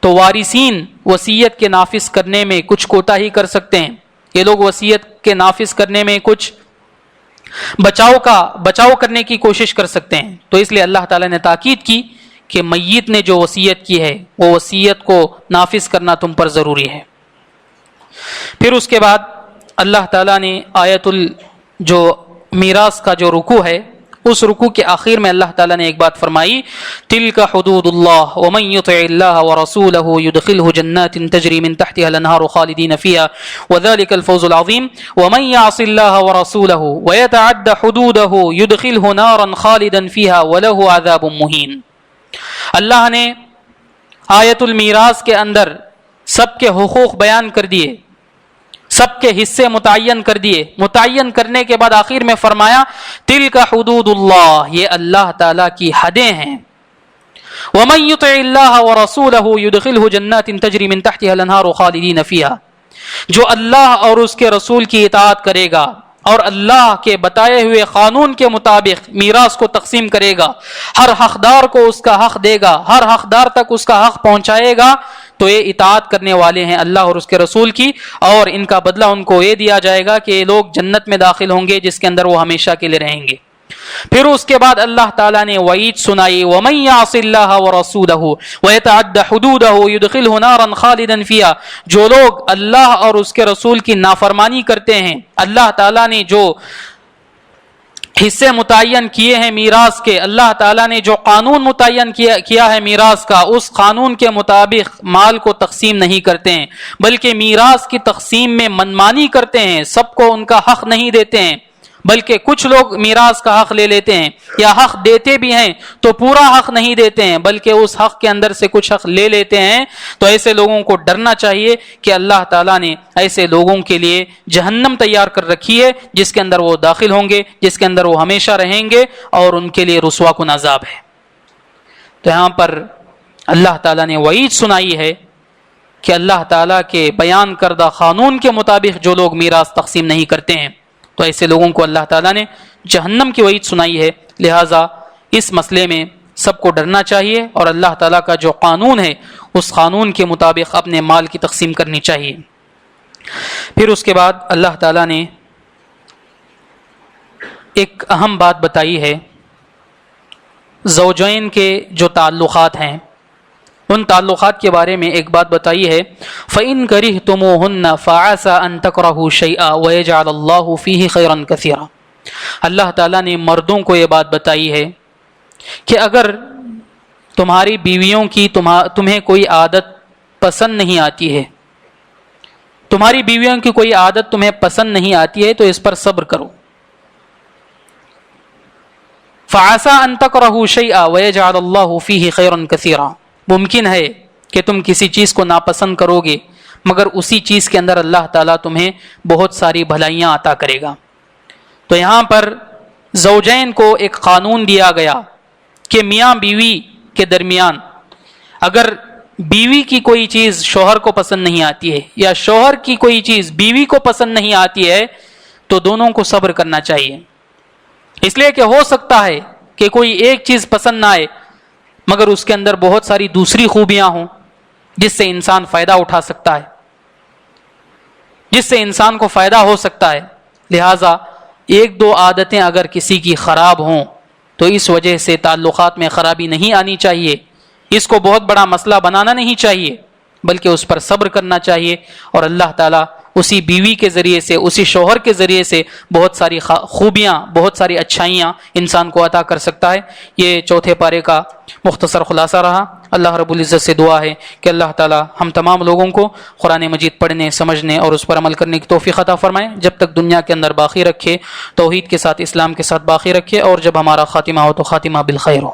تو وارثین وصیت کے نافذ کرنے میں کچھ کوتاہی کر سکتے ہیں. یہ لوگ وصیت کے نافذ کرنے میں کچھ بچاؤ کرنے کی کوشش کر سکتے ہیں. تو اس لیے اللہ تعالیٰ نے تاکید کی کہ میت نے جو وصیت کی ہے وہ وصیت کو نافذ کرنا تم پر ضروری ہے. پھر اس کے بعد اللہ تعالیٰ نے آیت جو میراث کا جو رکوع ہے اس رکوع کے آخر میں اللہ تعالیٰ نے ایک بات فرمائی, تلک حدود اللہ ومن یطع اللہ ورسولہ یدخلہ جنات تجری من تحتها الانہار خالدین فیہا وذلک الفوز العظیم ومن یعص اللہ ورسولہ ویتعد حدودہ یدخلہ نارا خالدا فیہا ولہ عذاب مہین. اللہ نے آیت المیراث کے اندر سب کے حقوق بیان کر دیے, سب کے حصے متعین کر دیے. متعین کرنے کے بعد آخر میں فرمایا تلک حدود اللہ, یہ اللہ تعالیٰ کی حدیں ہیں. ومن یطع اللہ ورسولہ یدخلہ جنات تجری من تحتها الانہار خالدین فیہا, جو اللہ اور اس کے رسول کی اطاعت کرے گا اور اللہ کے بتائے ہوئے قانون کے مطابق میراث کو تقسیم کرے گا, ہر حقدار کو اس کا حق دے گا, ہر حقدار تک اس کا حق پہنچائے گا, تو یہ اطاعت کرنے والے ہیں اللہ اور اس کے رسول کی, اور ان کا بدلہ ان کو یہ دیا جائے گا کہ یہ لوگ جنت میں داخل ہوں گے جس کے اندر وہ ہمیشہ کے لیے رہیں گے. پھر اس کے بعد اللہ تعالیٰ نے وعید سنائی, وَمَن يَعْصِ اللَّهَ وَرَسُولَهُ وَيَتَعَدَّ حُدُودَهُ يُدْخِلْهُ نَارًا خَالِدًا فِيهَا, جو لوگ اللہ اور اس کے رسول کی نافرمانی کرتے ہیں, اللہ تعالیٰ نے جو حصے متعین کیے ہیں میراث کے, اللہ تعالیٰ نے جو قانون متعین کیا ہے میراث کا, اس قانون کے مطابق مال کو تقسیم نہیں کرتے ہیں بلکہ میراث کی تقسیم میں منمانی کرتے ہیں, سب کو ان کا حق نہیں دیتے ہیں, بلکہ کچھ لوگ میراث کا حق لے لیتے ہیں, یا حق دیتے بھی ہیں تو پورا حق نہیں دیتے ہیں بلکہ اس حق کے اندر سے کچھ حق لے لیتے ہیں. تو ایسے لوگوں کو ڈرنا چاہیے کہ اللہ تعالیٰ نے ایسے لوگوں کے لیے جہنم تیار کر رکھی ہے جس کے اندر وہ داخل ہوں گے, جس کے اندر وہ ہمیشہ رہیں گے, اور ان کے لیے رسوا کن عذاب ہے. تو یہاں پر اللہ تعالیٰ نے وعید سنائی ہے کہ اللہ تعالیٰ کے بیان کردہ قانون کے مطابق جو لوگ میراث تقسیم نہیں کرتے ہیں تو ایسے لوگوں کو اللہ تعالیٰ نے جہنم کی وعید سنائی ہے. لہٰذا اس مسئلے میں سب کو ڈرنا چاہیے اور اللہ تعالیٰ کا جو قانون ہے اس قانون کے مطابق اپنے مال کی تقسیم کرنی چاہیے. پھر اس کے بعد اللہ تعالیٰ نے ایک اہم بات بتائی ہے. زوجین کے جو تعلقات ہیں ان تعلقات کے بارے میں ایک بات بتائی ہے. فَإِن كَرِهْتُمُوهُنَّ فَعَسَىٰ أَن تَكْرَهُوا شَيْئًا وَيَجْعَلَ اللَّهُ فِيهِ خَيْرًا كَثِيرًا. اللہ تعالیٰ نے مردوں کو یہ بات بتائی ہے کہ اگر تمہاری بیویوں کی تمہیں کوئی عادت پسند نہیں آتی ہے، تمہاری بیویوں کی کوئی عادت تمہیں پسند نہیں آتی ہے تو اس پر صبر کرو. فَعَسَىٰ أَن تَكْرَهُوا شَيْئًا وَيَجْعَلَ اللَّهُ فِيهِ خَيْرًا كَثِيرًا. ممکن ہے کہ تم کسی چیز کو ناپسند کرو گے مگر اسی چیز کے اندر اللہ تعالیٰ تمہیں بہت ساری بھلائیاں عطا کرے گا. تو یہاں پر زوجین کو ایک قانون دیا گیا کہ میاں بیوی کے درمیان اگر بیوی کی کوئی چیز شوہر کو پسند نہیں آتی ہے یا شوہر کی کوئی چیز بیوی کو پسند نہیں آتی ہے تو دونوں کو صبر کرنا چاہیے. اس لیے کہ ہو سکتا ہے کہ کوئی ایک چیز پسند نہ آئے مگر اس کے اندر بہت ساری دوسری خوبیاں ہوں جس سے انسان فائدہ اٹھا سکتا ہے، جس سے انسان کو فائدہ ہو سکتا ہے. لہٰذا ایک دو عادتیں اگر کسی کی خراب ہوں تو اس وجہ سے تعلقات میں خرابی نہیں آنی چاہیے، اس کو بہت بڑا مسئلہ بنانا نہیں چاہیے بلکہ اس پر صبر کرنا چاہیے اور اللہ تعالیٰ اسی بیوی کے ذریعے سے اسی شوہر کے ذریعے سے بہت ساری خوبیاں بہت ساری اچھائیاں انسان کو عطا کر سکتا ہے. یہ چوتھے پارے کا مختصر خلاصہ رہا. اللہ رب العزت سے دعا ہے کہ اللہ تعالیٰ ہم تمام لوگوں کو قرآن مجید پڑھنے سمجھنے اور اس پر عمل کرنے کی توفیق عطا فرمائے، جب تک دنیا کے اندر باقی رکھے، توحید کے ساتھ اسلام کے ساتھ باقی رکھے، اور جب ہمارا خاتمہ ہو تو خاتمہ بالخیر ہو.